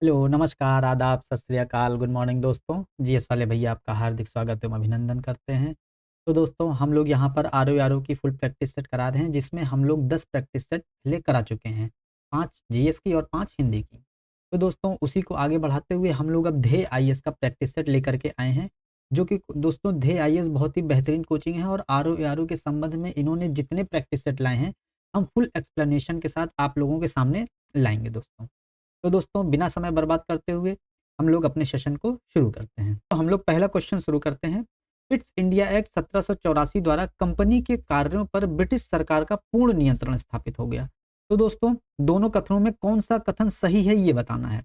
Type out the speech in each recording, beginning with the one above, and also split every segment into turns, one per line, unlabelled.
Hello, नमस्कार, आदाब, सत श्री अकाल, गुड मॉर्निंग दोस्तों। जीएस वाले भैया आपका हार्दिक स्वागत एवं अभिनंदन करते हैं। तो दोस्तों हम लोग यहाँ पर आरओ की फुल प्रैक्टिस सेट करा रहे हैं जिसमें हम लोग 10 प्रैक्टिस सेट पहले करा चुके हैं, 5 जीएस की और 5 हिंदी की। तो दोस्तों उसी को आगे बढ़ाते हुए हम लोग अब ध्येय आईएएस का प्रैक्टिस सेट लेकर के आए हैं, जो कि दोस्तों ध्येय आईएएस बहुत ही बेहतरीन कोचिंग है और आरओ के संबंध में इन्होंने जितने प्रैक्टिस सेट लाए हैं, हम फुल एक्सप्लेनेशन के साथ आप लोगों के सामने लाएँगे दोस्तों। तो दोस्तों बिना समय बर्बाद करते हुए हम लोग अपने सेशन को शुरू करते हैं। तो हम लोग पहला क्वेश्चन शुरू करते हैं। पिट्स इंडिया एक्ट 1784 द्वारा कंपनी के कार्यों पर ब्रिटिश सरकार का पूर्ण नियंत्रण स्थापित हो गया। तो दोस्तों दोनों कथनों में कौन सा कथन सही है ये बताना है।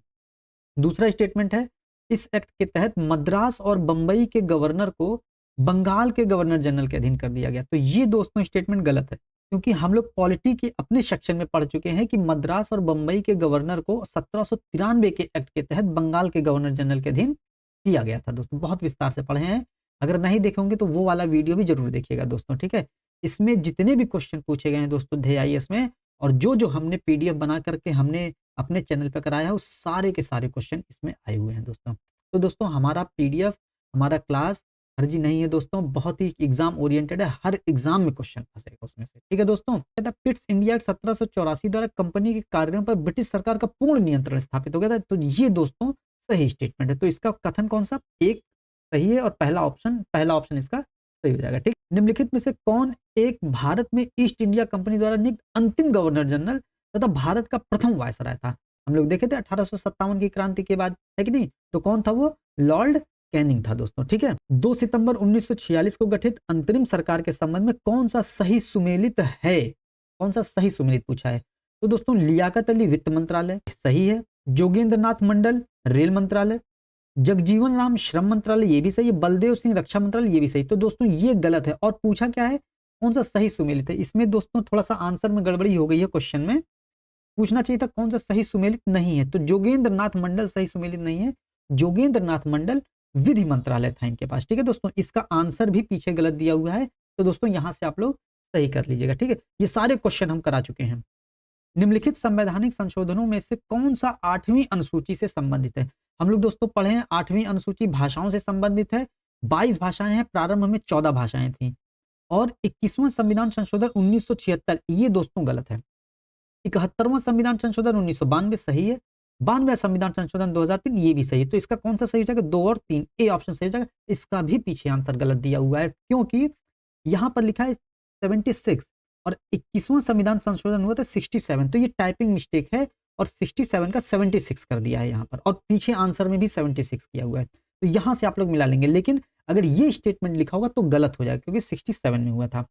दूसरा स्टेटमेंट है, इस एक्ट के तहत मद्रास और बंबई के गवर्नर को बंगाल के गवर्नर जनरल के अधीन कर दिया गया। तो ये दोस्तों स्टेटमेंट गलत है, क्योंकि हम लोग पॉलिटी के अपने सेक्शन में पढ़ चुके हैं कि मद्रास और बंबई के गवर्नर को 1793 के एक्ट के तहत बंगाल के गवर्नर जनरल के अधीन किया गया था। दोस्तों बहुत विस्तार से पढ़े हैं, अगर नहीं देखे होंगे तो वो वाला वीडियो भी जरूर देखिएगा दोस्तों, ठीक है। इसमें जितने भी क्वेश्चन पूछे गए हैं दोस्तों ध्येय में, और जो हमने पीडीएफ बना करके हमने अपने चैनल पे कराया है, वो सारे के सारे क्वेश्चन इसमें आए हुए हैं दोस्तों। तो दोस्तों हमारा पीडीएफ, हमारा क्लास फर्जी नहीं है दोस्तों, बहुत ही एग्जाम ओरिएंटेड है, हर एग्जाम में क्वेश्चन फंसेगा उसमें से, ठीक है दोस्तों। कहता है पिट्स इंडिया 1784 द्वारा कंपनी के कार्यों पर ब्रिटिश सरकार का पूर्ण नियंत्रण स्थापित हो गया था। तो ये दोस्तों सही स्टेटमेंट है। तो इसका कथन कौन सा, एक सही है और पहला ऑप्शन इसका सही हो जाएगा, ठीक। निम्नलिखित में से कौन एक भारत में ईस्ट इंडिया कंपनी द्वारा नियुक्त अंतिम गवर्नर जनरल तथा भारत का प्रथम वायसराय था। हम लोग देखे थे 1857 की क्रांति के बाद, है कि नहीं। तो कौन था वो, लॉर्ड कैनिंग था दोस्तों, ठीक है। 2 सितंबर 1946 को गठित अंतरिम सरकार के संबंध में कौन सा सही सुमेलित है, कौन सा सही सुमेलित पूछा है। तो दोस्तों लियाकत अली वित्त मंत्रालय सही है, जोगेंद्र नाथ मंडल रेल मंत्रालय, जगजीवन राम श्रम मंत्रालय ये भी सही है, बलदेव सिंह रक्षा मंत्रालय ये भी सही। तो दोस्तों ये गलत है, और पूछा क्या है, कौन सा सही सुमेलित है। इसमें दोस्तों थोड़ा सा आंसर में गड़बड़ी हो गई है, क्वेश्चन में पूछना चाहिए था कौन सा सही सुमेलित नहीं है। तो जोगेंद्र नाथ मंडल सही सुमेलित नहीं है, जोगेंद्र नाथ मंडल विधि मंत्रालय था इनके पास, ठीक है दोस्तों। इसका आंसर भी पीछे गलत दिया हुआ है, तो दोस्तों यहां से आप लोग सही कर लीजिएगा, ठीक है। ये सारे क्वेश्चन हम करा चुके हैं। निम्नलिखित संवैधानिक संशोधनों में से कौन सा 8वीं अनुसूची से संबंधित है। हम लोग दोस्तों पढ़े हैं 8वीं अनुसूची भाषाओं से संबंधित है, 22 भाषाएं हैं, प्रारंभ में 14 भाषाएं थी। और 21वां संविधान संशोधन 1976 ये दोस्तों गलत है। 71वां संविधान संशोधन 1992 सही है, 92वां संविधान संशोधन 2003 ये भी सही है। तो इसका कौन सा सही हो जाएगा, 2 और 3, ए ऑप्शन सही हो जाएगा। इसका भी पीछे आंसर गलत दिया हुआ है, क्योंकि यहाँ पर लिखा है 76 और 21वां संविधान संशोधन हुआ था 67, तो ये टाइपिंग मिस्टेक है, और 67 का 76 कर दिया है यहाँ पर, और पीछे आंसर में भी 76 किया हुआ है। तो यहाँ से आप लोग मिला लेंगे, लेकिन अगर ये स्टेटमेंट लिखा होगा तो गलत हो जाएगा, क्योंकि 67 में हुआ था।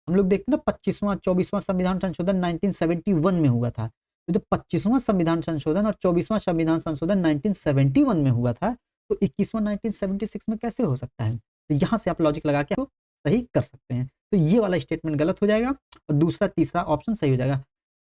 हम लोग देखते हैं ना 25वां 24वां संविधान संशोधन 1971 में हुआ था। तो जब 25वां संविधान संशोधन और 24वां संविधान संशोधन 1971 में हुआ था, तो 21वां 1976 में कैसे हो सकता है। तो यहाँ से आप लॉजिक लगा के सही कर सकते हैं। तो ये वाला स्टेटमेंट गलत हो जाएगा, और दूसरा तीसरा ऑप्शन सही हो जाएगा।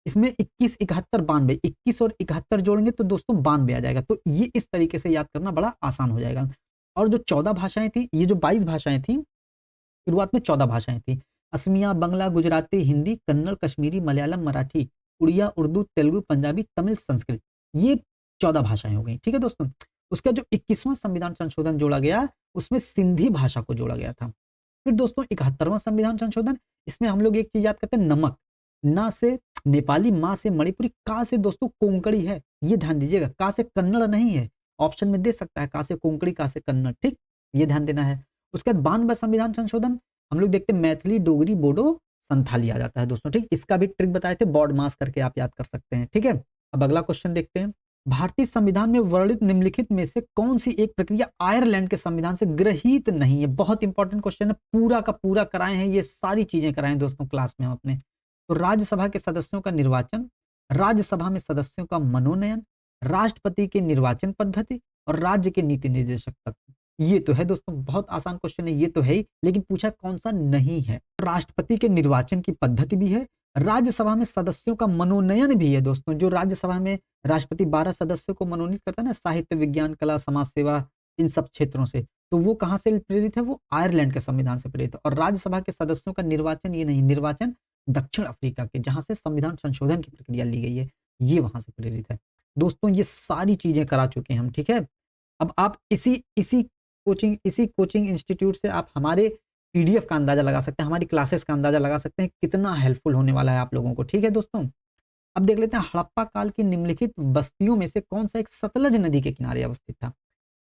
इसमें 21 71 92, 21 और 71 जोड़ेंगे तो दोस्तों 92 आ जाएगा। तो ये इस तरीके से याद करना बड़ा आसान हो जाएगा। और जो 14 भाषाएं थी, ये जो 22 भाषाएं थी, शुरुआत में 14 भाषाएं थी, असमिया, बंगला, गुजराती, हिंदी, कन्नड़, कश्मीरी, मलयालम, मराठी, उड़िया, उर्दू, तेलुगु, पंजाबी, तमिल, संस्कृत, ये 14 भाषाएं हो गई, ठीक है दोस्तों। उसका जो 21वां संविधान संशोधन जोड़ा गया, उसमें सिंधी भाषा को जोड़ा गया था। फिर दोस्तों 71वां संविधान संशोधन, इसमें हम लोग एक चीज याद करते हैं, नमक, ना से नेपाली, मा से मणिपुरी, का से दोस्तों कोंकणी है, ये ध्यान दीजिएगा, का से कन्नड़ नहीं है। ऑप्शन में दे सकता है का से कोंकणी, का से कन्नड़, ठीक, ये ध्यान देना है। उसके बाद 92वां संविधान संशोधन, हम लोग देखते हैं मैथिली, डोगरी, बोडो, संथाली आ जाता है दोस्तों, ठीक। इसका भी ट्रिक बताए थे, बॉड मास करके आप याद कर सकते हैं, ठीक है। अब अगला क्वेश्चन देखते हैं। भारतीय संविधान में वर्णित निम्नलिखित में से कौन सी एक प्रक्रिया आयरलैंड के संविधान से ग्रहित नहीं है। बहुत इंपॉर्टेंट क्वेश्चन है, पूरा का पूरा कराए हैं, ये सारी चीजें कराए हैं दोस्तों क्लास में हम अपने। तो राज्यसभा के सदस्यों का निर्वाचन, राज्यसभा में सदस्यों का मनोनयन, राष्ट्रपति के निर्वाचन पद्धति, और राज्य के नीति निर्देशक तत्व। ये तो है दोस्तों, बहुत आसान क्वेश्चन है, ये तो है ही, लेकिन पूछा कौन सा नहीं है। राष्ट्रपति के निर्वाचन की पद्धति भी है, राज्यसभा में सदस्यों का मनोनयन भी है दोस्तों। जो राज्यसभा में राष्ट्रपति 12 सदस्यों को मनोनीत करता है ना, साहित्य, विज्ञान, कला, समाज सेवा, इन सब क्षेत्रों से, तो वो कहाँ से प्रेरित है, वो आयरलैंड के संविधान से प्रेरित है। और राज्यसभा के सदस्यों का निर्वाचन, ये नहीं, निर्वाचन दक्षिण अफ्रीका के, जहां से संविधान संशोधन की प्रक्रिया ली गई है, ये वहां से प्रेरित है। दोस्तों ये सारी चीज़ें करा चुके हैं हम, ठीक है? अब आप इसी कोचिंग इंस्टीट्यूट से आप हमारे पीडीएफ का अंदाज़ा लगा सकते हैं, हमारी क्लासेस का अंदाज़ा लगा सकते हैं, कितना हेल्पफुल होने वाला है आप लोगों को, ठीक है दोस्तों? अब देख लेते हैं हड़प्पा काल की निम्नलिखित बस्तियों में से कौन-सा एक सतलज नदी के किनारे अवस्थित था?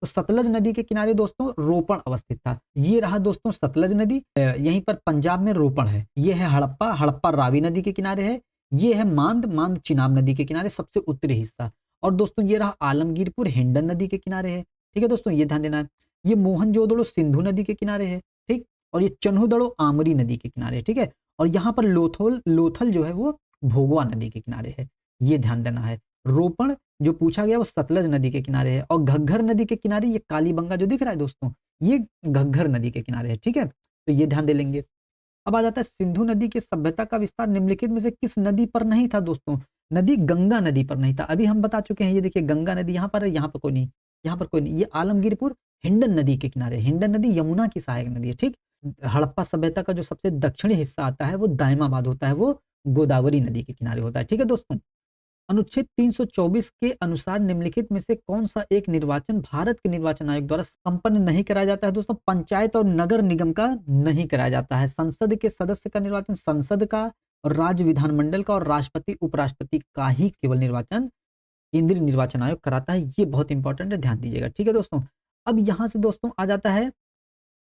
तो सतलज नदी के किनारे दोस्तों रोपण अवस्थित था। ये रहा दोस्तों सतलज नदी, यहीं पर पंजाब में रोपण है। ये है हड़प्पा, हड़प्पा रावी नदी के किनारे है। ये है मांद, मांद चिनाब नदी के किनारे सबसे उत्तरी हिस्सा। और दोस्तों ये रहा आलमगीरपुर हिंडन नदी के किनारे है। ठीक है दोस्तों, ये ध्यान देना है। ये मोहनजोदड़ो सिंधु नदी के किनारे है, ठीक? और ये चन्हुदड़ो आमरी नदी के किनारे है, ठीक है? और यहाँ पर लोथल जो है वो भोगवा नदी के किनारे है। ये ध्यान देना है। रोपण जो पूछा गया वो सतलज नदी के किनारे है, और घग्घर नदी के किनारे ये कालीबंगा जो दिख रहा है दोस्तों, ये घग्घर नदी के किनारे है, ठीक है? तो ये ध्यान दे लेंगे। अब आ जाता है सिंधु नदी की सभ्यता का विस्तार निम्नलिखित में से किस नदी पर नहीं था दोस्तों? नदी गंगा नदी पर नहीं था। अभी हम बता चुके हैं, ये देखिए गंगा नदी यहाँ पर है, यहाँ पर कोई नहीं, यहाँ पर कोई नहीं। ये आलमगीरपुर हिंडन नदी के किनारे है। हिंडन नदी यमुना की सहायक नदी है, ठीक? हड़प्पा सभ्यता का जो सबसे दक्षिणी हिस्सा आता है वो दायमाबाद होता है, वो गोदावरी नदी के किनारे होता है, ठीक है दोस्तों? अनुच्छेद 324 के अनुसार निम्नलिखित में से कौन सा एक निर्वाचन भारत के निर्वाचन आयोग द्वारा संपन्न नहीं कराया जाता है दोस्तों? पंचायत और नगर निगम का नहीं कराया जाता है। संसद के सदस्य का निर्वाचन संसद का, और राज्य विधानमंडल का और राष्ट्रपति उपराष्ट्रपति का ही केवल निर्वाचन केंद्रीय निर्वाचन आयोग कराता है। ये बहुत इंपॉर्टेंट है, ध्यान दीजिएगा, ठीक है दोस्तों? अब यहां से दोस्तों आ जाता है,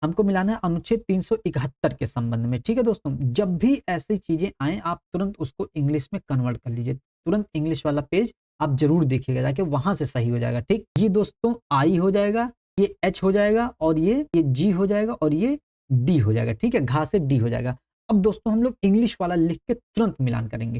हमको मिलाना है अनुच्छेद 371 के संबंध में, ठीक है दोस्तों? जब भी ऐसी चीजें आए आप तुरंत उसको इंग्लिश में कन्वर्ट कर लीजिए। तुरंत इंग्लिश वाला पेज आप जरूर देखिएगा जाके, वहां से सही हो जाएगा, ठीक? ये दोस्तों आई हो जाएगा, ये एच हो जाएगा, और ये जी हो जाएगा, और ये डी हो जाएगा, ठीक है? घा से डी हो जाएगा। अब दोस्तों हम लोग इंग्लिश वाला लिख के तुरंत मिलान करेंगे।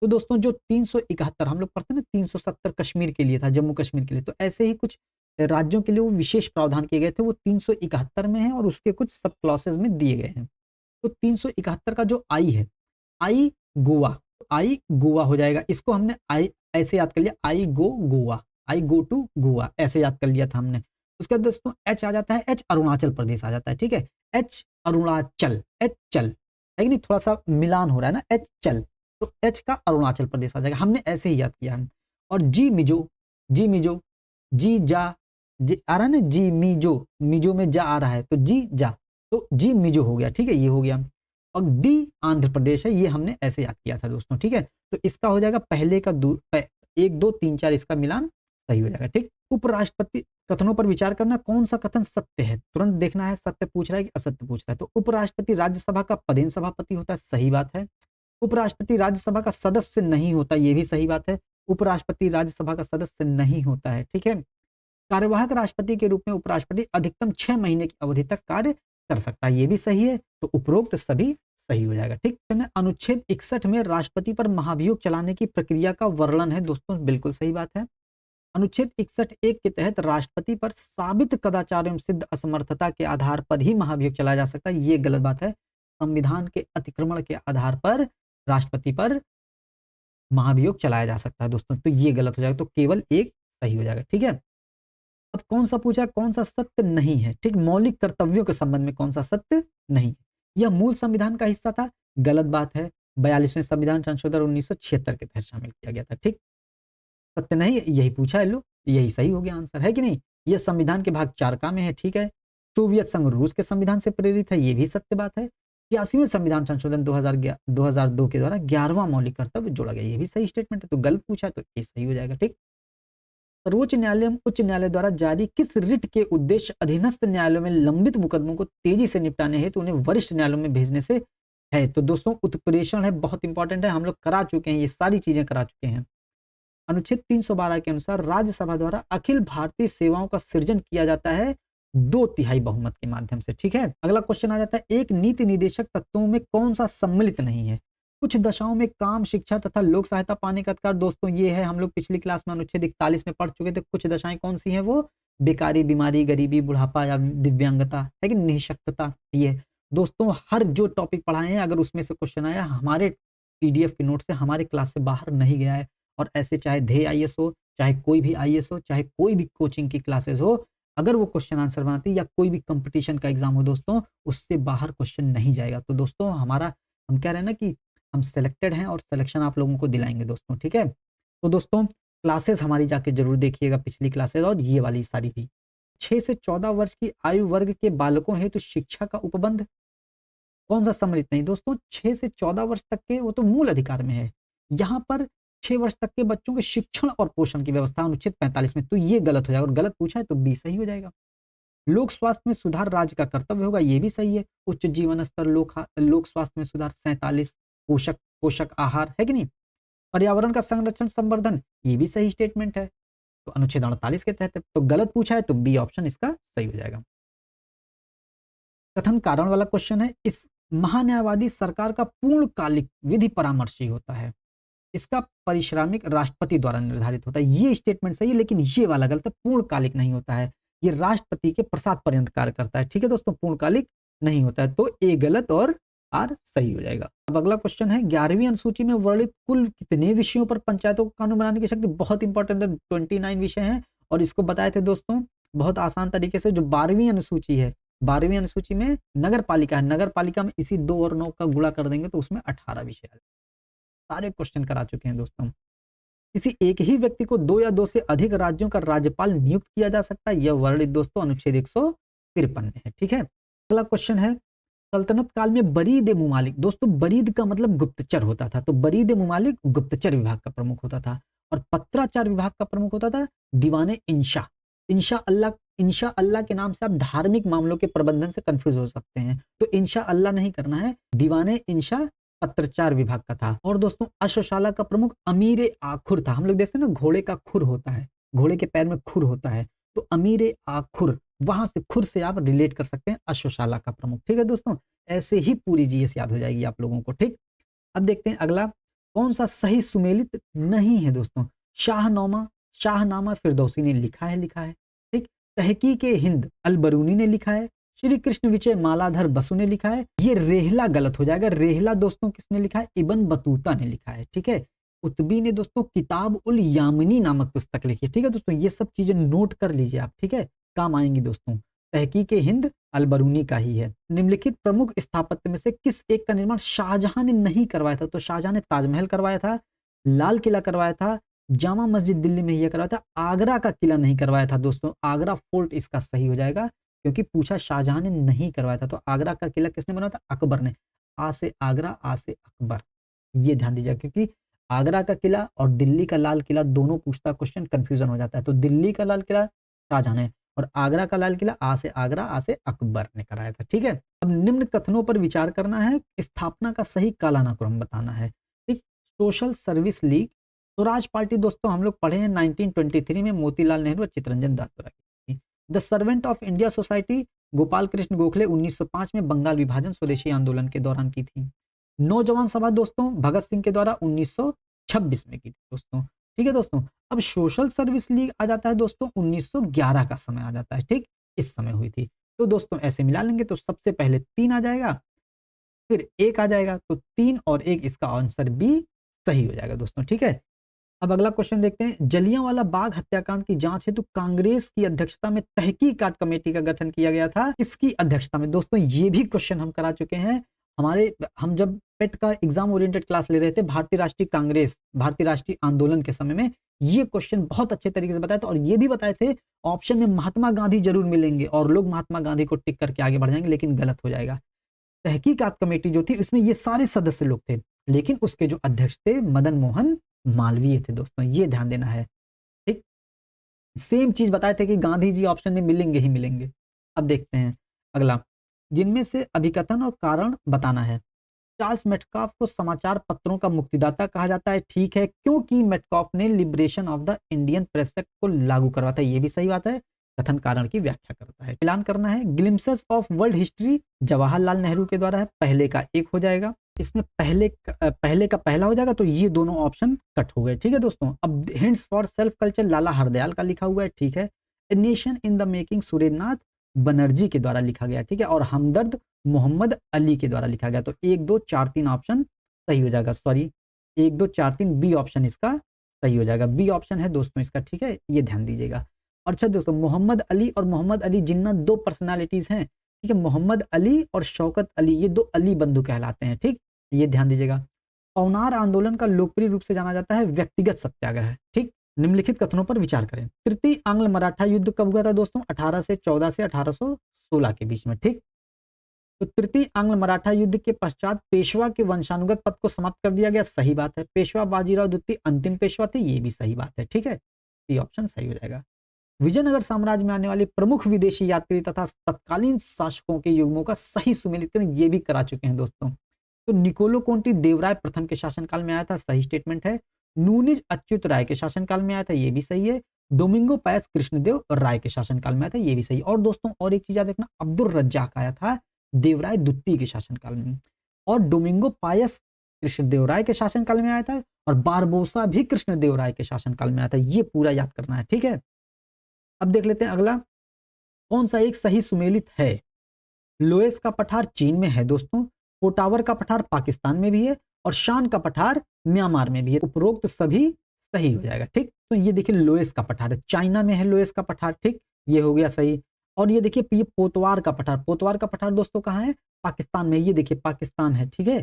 तो दोस्तों जो 371 हम लोग पढ़ते हैं ना, 370 कश्मीर के लिए था, जम्मू कश्मीर के लिए, तो ऐसे ही कुछ राज्यों के लिए वो विशेष प्रावधान किए गए थे, वो 371 में है, और उसके कुछ सब क्लॉसेस में दिए गए हैं। तो 371 का जो आई है, आई गोवा, आई गोवा हो जाएगा। इसको हमने आई ऐसे याद कर लिया, आई गो गोवा, आई गो टू गोवा, ऐसे याद कर लिया था हमने। उसके बाद दोस्तों एच आ जाता है, एच अरुणाचल प्रदेश आ जाता है, ठीक है? एच अरुणाचल, एच चल है कि नहीं, थोड़ा सा मिलान हो रहा है ना, एच चल, तो एच का अरुणाचल प्रदेश आ जाएगा, हमने ऐसे ही याद किया है। और जी मिजो, जी मिजो, जी जा, जी आ रहा है ना, जी मिजो, मिजो में जा आ रहा है, तो जी जा, तो जी मिजो हो गया, ठीक है? ये हो गया। और डी आंध्र प्रदेश है, ये हमने ऐसे याद किया था दोस्तों, ठीक है? तो इसका हो जाएगा पहले का 1 2 3 4, इसका मिलान सही हो जाएगा, ठीक? उपराष्ट्रपति कथनों पर विचार करना, कौन सा कथन सत्य है? तुरंत देखना है, सत्य पूछ रहा है कि असत्य पूछ रहा है। तो उपराष्ट्रपति राज्यसभा का पदेन सभापति होता है, सही बात है। उपराष्ट्रपति राज्यसभा का सदस्य नहीं होता, ये भी सही बात है। उपराष्ट्रपति राज्यसभा का सदस्य नहीं होता है, ठीक है? कार्यवाहक राष्ट्रपति के रूप में उपराष्ट्रपति अधिकतम 6 महीने की अवधि तक कार्य कर सकता है, ये भी सही है। तो उपरोक्त सभी सही हो जाएगा, ठीक है? अनुच्छेद 61 में राष्ट्रपति पर महाभियोग चलाने की प्रक्रिया का वर्णन है दोस्तों, बिल्कुल सही बात है। अनुच्छेद 61 एक के तहत राष्ट्रपति पर साबित कदाचार एवं सिद्ध असमर्थता के आधार पर ही महाभियोग चलाया जा सकता है, ये गलत बात है। संविधान के अतिक्रमण के आधार पर राष्ट्रपति पर महाभियोग चलाया जा सकता है दोस्तों, तो ये गलत हो जाएगा, तो केवल एक सही हो जाएगा, ठीक है? अब कौन सा पूछा, कौन सा सत्य नहीं है, ठीक? मौलिक कर्तव्यों के संबंध में कौन सा सत्य नहीं है? यह मूल संविधान का हिस्सा था, गलत बात है। 42वें संविधान संशोधन 1976 के तहत शामिल किया गया था, ठीक? सत्य नहीं, यही पूछा है, लो यही सही हो गया आंसर, है कि नहीं? यह संविधान के भाग 4 का में है, ठीक है? सोवियत संघ रूस के संविधान से प्रेरित है, ये भी सत्य बात है। 81वें संविधान संशोधन 2002 के द्वारा 11वां मौलिक कर्तव्य जोड़ा गया, ये भी सही स्टेटमेंट है। तो गलत पूछा है, तो ये सही हो जाएगा, ठीक? सर्वोच्च न्यायालय एवं उच्च न्यायालय द्वारा जारी किस रिट के उद्देश्य अधीनस्थ न्यायालयों में लंबित मुकदमों को तेजी से निपटाने हेतु उन्हें वरिष्ठ न्यायालयों में भेजने से है? तो दोस्तों उत्प्रेषण है, बहुत इंपॉर्टेंट है, हम लोग करा चुके हैं, ये सारी चीजें करा चुके हैं। अनुच्छेद 312 के अनुसार राज्यसभा द्वारा अखिल भारतीय सेवाओं का सृजन किया जाता है 2/3 बहुमत के माध्यम से, ठीक है? अगला क्वेश्चन आ जाता है, एक नीति निदेशक तत्वों में कौन सा सम्मिलित नहीं है? कुछ दशाओं में काम, शिक्षा तथा लोक सहायता पाने का अधिकार, दोस्तों ये है, हम लोग पिछली क्लास में अनुच्छेद 41 में पढ़ चुके थे। कुछ दशाएं कौन सी हैं? वो बेकारी, बीमारी, गरीबी, बुढ़ापा या दिव्यांगता है कि निःशक्तता। ये दोस्तों हर जो टॉपिक पढ़ाए हैं, अगर उसमें से क्वेश्चन आया हमारे पीडीएफ के नोट से, हमारे क्लास से बाहर नहीं गया है, और ऐसे चाहे ध्येय आईएएस हो, चाहे कोई भी आईएएस हो, चाहे कोई भी कोचिंग की क्लासेस हो, अगर वो क्वेश्चन आंसर बनाती है या कोई भी कंपटीशन का एग्जाम हो दोस्तों, उससे बाहर क्वेश्चन नहीं जाएगा। तो दोस्तों हमारा, हम कह रहे हैं ना कि हम सिलेक्टेड हैं, और सिलेक्शन आप लोगों को दिलाएंगे दोस्तों, ठीक है? तो दोस्तों क्लासेस हमारी जाके जरूर देखिएगा, पिछली क्लासेस और ये वाली सारी भी। 6 से 14 वर्ष की आयु वर्ग के बालकों हेतु शिक्षा का उपबंध कौन सा सम्मिलित नहीं दोस्तों, 6 से 14 वर्ष तक के वो तो मूल अधिकार में है। यहाँ पर 6 वर्ष तक के बच्चों के शिक्षण और पोषण की व्यवस्था अनुच्छेद 45 में, तो ये गलत हो जाएगा, और गलत पूछा है तो बी सही हो जाएगा। लोक स्वास्थ्य में सुधार राज्य का कर्तव्य होगा, ये भी सही है। उच्च जीवन स्तर, लोक स्वास्थ्य में सुधार 47, पोषक पोषक आहार है कि नहीं। पर्यावरण का संरक्षण संवर्धन, ये भी सही स्टेटमेंट है, तो अनुच्छेद 48 के तहत है। तो गलत पूछा है तो बी ऑप्शन इसका सही हो जाएगा। कथन कारण वाला क्वेश्चन है, इस महान्यायवादी सरकार का पूर्णकालिक विधि परामर्शी होता है, इसका पारिश्रमिक राष्ट्रपति द्वारा निर्धारित होता है, ये स्टेटमेंट सही है, लेकिन ये वाला गलत है, पूर्णकालिक नहीं होता है, ये राष्ट्रपति के प्रसाद पर्यंत कार्य करता है। ठीक है दोस्तों, पूर्णकालिक नहीं होता है, तो ए गलत और आर सही हो जाएगा। अब अगला क्वेश्चन है, 11वीं अनुसूची में वर्णित कुल कितने विषयों पर पंचायतों को कानून बनाने की शक्ति, बहुत इंपॉर्टेंट है, 29 विषय हैं, और इसको बताए थे दोस्तों बहुत आसान तरीके से। जो 12वीं अनुसूची है, 12वीं अनुसूची में नगर पालिका है, नगर पालिका में इसी 2 और 9 का गुणा कर देंगे तो उसमें 18 विषय है। सारे क्वेश्चन करा चुके हैं दोस्तों। किसी एक ही व्यक्ति को 2 या 2 से अधिक राज्यों का राज्यपाल नियुक्त किया जा सकता है, यह वर्णित दोस्तों अनुच्छेद 153 में है। ठीक है, अगला क्वेश्चन है, सल्तनत काल में बरीद ए मुमालिक, दोस्तों बरीद का मतलब गुप्तचर होता था, तो बरीद ए मुमालिक गुप्तचर विभाग का प्रमुख होता था, और पत्राचार विभाग का प्रमुख होता था दीवाने इंशा। इंशा अल्लाह के नाम से आप धार्मिक मामलों के प्रबंधन से कंफ्यूज हो सकते हैं, तो इंशा अल्लाह नहीं करना है, दीवाने इंशा पत्राचार विभाग का था। और दोस्तों अश्वशाला का प्रमुख अमीर आखुर था। हम लोग देखते हैं ना, घोड़े का खुर होता है, घोड़े के पैर में खुर होता है, तो अमीर आखुर, वहां से खुर से आप रिलेट कर सकते हैं अश्वशाला का प्रमुख। ठीक है दोस्तों, ऐसे ही पूरी जीएस याद हो जाएगी आप लोगों को। ठीक, अब देखते हैं अगला, कौन सा सही सुमेलित नहीं है दोस्तों। शाहनामा फिरदौसी ने लिखा है, ठीक। तहकीक हिंद अलबरूनी ने लिखा है, श्री कृष्ण विजय मालाधर बसु ने लिखा है। ये रेहला गलत हो जाएगा, रेहला दोस्तों किसने लिखा है, इब्न बतूता ने लिखा है। ठीक है, कुतुबी ने दोस्तों किताब उल यामिनी नामक पुस्तक लिखी है। ठीक है दोस्तों, ये सब चीजें नोट कर लीजिए आप, ठीक है, काम आएंगी दोस्तों। तहकीक हिंद अलबरूनी का ही है। निम्नलिखित प्रमुख स्थापत्य में से किस एक का निर्माण शाहजहां ने नहीं करवाया था, तो शाहजहां ने ताजमहल करवाया था, लाल किला करवाया था, जामा मस्जिद दिल्ली में यह करवाया था, आगरा का किला नहीं करवाया था दोस्तों। आगरा फोर्ट इसका सही हो जाएगा, क्योंकि पूछा शाहजहां ने नहीं करवाया था, तो आगरा का किला किसने बनाया था, अकबर ने। आ से आगरा, आ से अकबर, ये ध्यान दीजिएगा, क्योंकि आगरा का किला और दिल्ली का लाल किला दोनों पूछता क्वेश्चन, कंफ्यूजन हो जाता है। तो दिल्ली का लाल किला शाहजहां ने, और आगरा का लाल किला आ से आगरा, आ से अकबर ने कराया था। ठीक है, अब निम्न कथनों पर विचार करना है, स्थापना का सही कालानुक्रम बताना है। ठीक, social service league Swaraj party दोस्तों हम लोग पढ़े हैं 1923 में मोतीलाल नेहरू और चित्तरंजन दास द्वारा की थी। The servant of India society Gopal Krishna Gokhale 1905 में बंगाल विभाजन स्वदेशी आंदोलन के दौरान की थी। नौजवान सभा दोस्तों भगत सिंह के द्वारा 1926 में की थी दोस्तों। ठीक है दोस्तों, अब सोशल सर्विस लीग आ जाता है दोस्तों 1911 का समय आ जाता है। ठीक, इस समय हुई थी, तो दोस्तों ऐसे मिला लेंगे तो सबसे पहले 3 आ जाएगा, फिर 1 आ जाएगा, तो 3 और 1 इसका आंसर बी सही हो जाएगा दोस्तों। ठीक है, अब अगला क्वेश्चन देखते हैं, जलियांवाला बाग हत्याकांड की जांच हेतु कांग्रेस की अध्यक्षता में तहकीकात कमेटी का गठन किया गया था, इसकी अध्यक्षता में दोस्तों, ये भी क्वेश्चन हम करा चुके हैं। हम जब पेट का एग्जाम ओरिएंटेड क्लास ले रहे थे, भारतीय राष्ट्रीय कांग्रेस, भारतीय राष्ट्रीय आंदोलन के समय में, ये क्वेश्चन बहुत अच्छे तरीके से बताया था, और ये भी बताए थे ऑप्शन में महात्मा गांधी जरूर मिलेंगे, और लोग महात्मा गांधी को टिक करके आगे बढ़ जाएंगे, लेकिन गलत हो जाएगा। तहकीकात कमेटी जो थी उसमें ये सारे सदस्य लोग थे, लेकिन उसके जो अध्यक्ष थे मदन मोहन मालवीय थे दोस्तों, ये ध्यान देना है। ठीक, सेम चीज बताए थे कि गांधी जी ऑप्शन में मिलेंगे ही मिलेंगे। अब देखते हैं अगला, जिनमें से अभिकथन और कारण बताना है। चार्ल्स मेटकाफ को समाचार पत्रों का मुक्तिदाता कहा जाता है, ठीक है, क्योंकि मेटकाफ ने liberation of the Indian press act को लागू करवाया था, ये भी सही बात है। कथन कारण की व्याख्या करता है। ऐलान करना है, glimpses of world history Jawaharlal Nehru के द्वारा है, पहले का 1 हो जाएगा, इसमें पहले का पहला हो जाएगा, तो ये दोनों ऑप्शन कट हो गए। ठीक है दोस्तों, अब हिंट्स फॉर सेल्फ कल्चर लाला हरदयाल का लिखा हुआ है, ठीक है। A nation in the making Surendranath Banerjee के द्वारा लिखा गया, ठीक है, और हमदर्द मोहम्मद अली के द्वारा लिखा गया, तो 1 2 4 3 ऑप्शन सही हो जाएगा। सॉरी, 1 2 4 3 बी ऑप्शन इसका सही हो जाएगा, बी ऑप्शन है दोस्तों इसका। ठीक है, ये ध्यान दीजिएगा। और अच्छा दोस्तों, मोहम्मद अली और मोहम्मद अली जिन्ना 2 पर्सनालिटीज हैं, ठीक है, मोहम्मद अली और शौकत अली, ये 2 अली बंधु कहलाते हैं। ठीक, ये ध्यान दीजिएगा। पवनार आंदोलन का लोकप्रिय रूप से जाना जाता है व्यक्तिगत सत्याग्रह, ठीक, निम्नलिखित कथनों पर विचार करें। तृतीय आंग्ल मराठा युद्ध कब हुआ था दोस्तों? 1814 से 1816 के बीच में, ठीक। तो तृतीय आंग्ल मराठा युद्ध के पश्चात पेशवा के वंशानुगत पद को समाप्त कर दिया गया, सही बात है। पेशवा बाजीराव द्वितीय अंतिम पेशवा थे, ये भी सही बात है, ठीक है, ये ऑप्शन सही हो जाएगा। विजयनगर साम्राज्य में आने वाले प्रमुख विदेशी यात्री तथा तत्कालीन शासकों के युग्मों का सही सुमेलितकरण ये भी करा चुके हैं दोस्तों। तो निकोलो कोंटी देवराय प्रथम के शासनकाल में आया था, सही स्टेटमेंट है। नूनिज अच्युत राय के शासनकाल में आया था, ये भी सही है। डोमिंगो पायस कृष्णदेव राय के शासनकाल में आया था, ये भी सही। और दोस्तों और एक चीज याद रखना, अब्दुल रज्जाक आया था देवराय द्वितीय के शासनकाल में, और डोमिंगो पायस कृष्णदेव राय के शासनकाल में आया था, और बारबोसा भी कृष्णदेव राय के शासनकाल में आया था। ये पूरा याद करना है, ठीक है। अब देख लेते हैं अगला, कौन सा एक सही सुमेलित है? लोएस का पठार चीन में है दोस्तों, पोटावर का पठार पाकिस्तान में भी है, और शान का पठार म्यांमार में भी है। उपरोक्त सभी सही हो जाएगा, ठीक। तो ये देखिए लोएस का पठार है, चाइना में है लोएस का पठार, ठीक, ये हो गया सही। और ये देखिए ये पोतवार का पठार, पोतवार का पठार दोस्तों कहाँ है? पाकिस्तान में, ये देखिए पाकिस्तान है, ठीक है,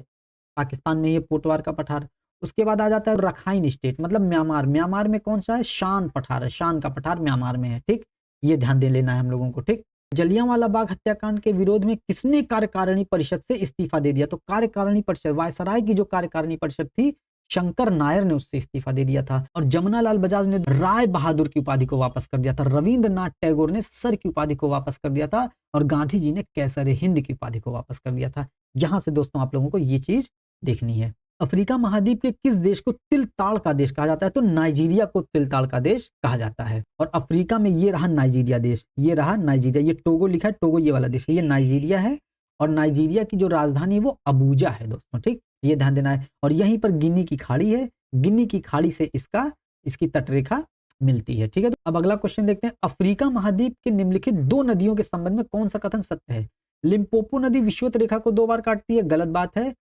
पाकिस्तान में ये पोतवार का पठार। उसके बाद आ जाता है रखाइन स्टेट, मतलब म्यांमार, म्यांमार में कौन सा है? शान पठार है, शान का पठार म्यांमार में है, ठीक, ये ध्यान दे लेना है हम लोगों को, ठीक। जलियांवाला बाग हत्याकांड के विरोध में किसने कार्यकारिणी परिषद से इस्तीफा दे दिया? तो कार्यकारिणी परिषद, वायसराय की जो कार्यकारिणी परिषद थी, शंकर नायर ने उससे इस्तीफा दे दिया था। और जमुनालाल बजाज ने राय बहादुर की उपाधि को वापस कर दिया था। रविंद्रनाथ टैगोर ने सर की उपाधि को वापस कर दिया था, और गांधी जी ने कैसर हिंद की उपाधि को वापस कर दिया था। यहां से दोस्तों आप लोगों को ये चीज देखनी है। अफ्रीका महाद्वीप के किस देश को तिलताड़ का देश कहा जाता है? तो नाइजीरिया को तिलताड़ का देश कहा जाता है। और अफ्रीका में ये रहा नाइजीरिया देश, ये रहा नाइजीरिया, ये टोगो लिखा है, टोगो ये वाला देश है, ये नाइजीरिया है। और नाइजीरिया की जो राजधानी है वो अबूजा है दोस्तों, ठीक, ये ध्यान देना है। और यहीं पर गिनी की खाड़ी है, गिनी की खाड़ी से इसकी तटरेखा मिलती है, ठीक है। तो अब अगला क्वेश्चन देखते हैं, अफ्रीका महाद्वीप के निम्नलिखित दो नदियों के संबंध में कौन सा कथन सत्य है? लिम्पोपो नदी विषुवत रेखा को 2 बार काटती है, गलत बात है।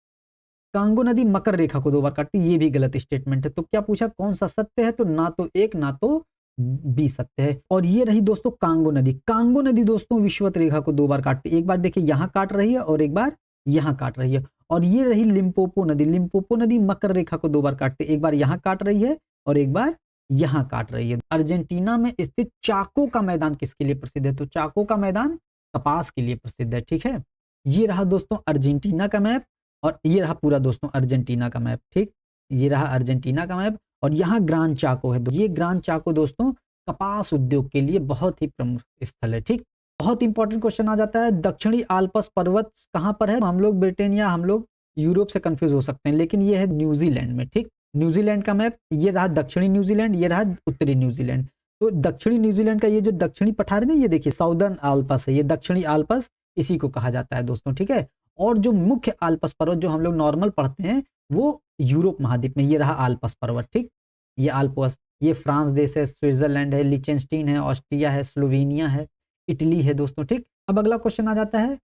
कांगो नदी मकर रेखा को 2 बार काटती है, ये भी गलत स्टेटमेंट है। तो क्या पूछा, कौन सा सत्य है? तो ना तो एक ना तो बी सत्य है। और ये रही दोस्तों कांगो नदी, कांगो नदी दोस्तों विषुवत रेखा को 2 बार काटती है, एक बार देखिए यहां काट रही है और एक बार यहां काट रही है। और ये रही लिम्पोपो नदी, लिम्पोपो नदी मकर रेखा को 2 बार काटती है, एक बार यहां काट रही है और एक बार यहां काट रही है। अर्जेंटीना में स्थित चाको का मैदान किसके लिए प्रसिद्ध है? तो चाको का मैदान कपास के लिए प्रसिद्ध है, ठीक है। ये रहा दोस्तों अर्जेंटीना का मैप, और ये रहा पूरा दोस्तों अर्जेंटीना का मैप, ठीक, ये रहा अर्जेंटीना का मैप। और यहाँ ग्रान चाको है, ये ग्रान चाको दोस्तों कपास उद्योग के लिए बहुत ही प्रमुख स्थल है, ठीक। बहुत इंपॉर्टेंट क्वेश्चन आ जाता है, दक्षिणी आल्प्स पर्वत कहाँ पर है? हम लोग ब्रिटेनिया, हम लोग यूरोप से कंफ्यूज हो सकते हैं, लेकिन ये है न्यूजीलैंड में, ठीक। न्यूजीलैंड का मैप, ये रहा दक्षिणी न्यूजीलैंड, ये रहा उत्तरी न्यूजीलैंड। तो दक्षिणी न्यूजीलैंड का ये जो दक्षिणी पठार है ना, ये देखिए साउदर्न आल्पस है, ये दक्षिणी आल्पस इसी को कहा जाता है दोस्तों, ठीक है। और जो मुख्य आल्पस पर्वत जो हम लोग नॉर्मल पढ़ते हैं वो यूरोप महाद्वीप में, ये रहा आल्पस पर्वत, ठीक, ये आल्पस, ये फ्रांस देश है, स्विट्जरलैंड है, लिचेंस्टीन है, ऑस्ट्रिया है, स्लोवेनिया है, इटली है दोस्तों, ठीक। अब अगला क्वेश्चन आ जाता है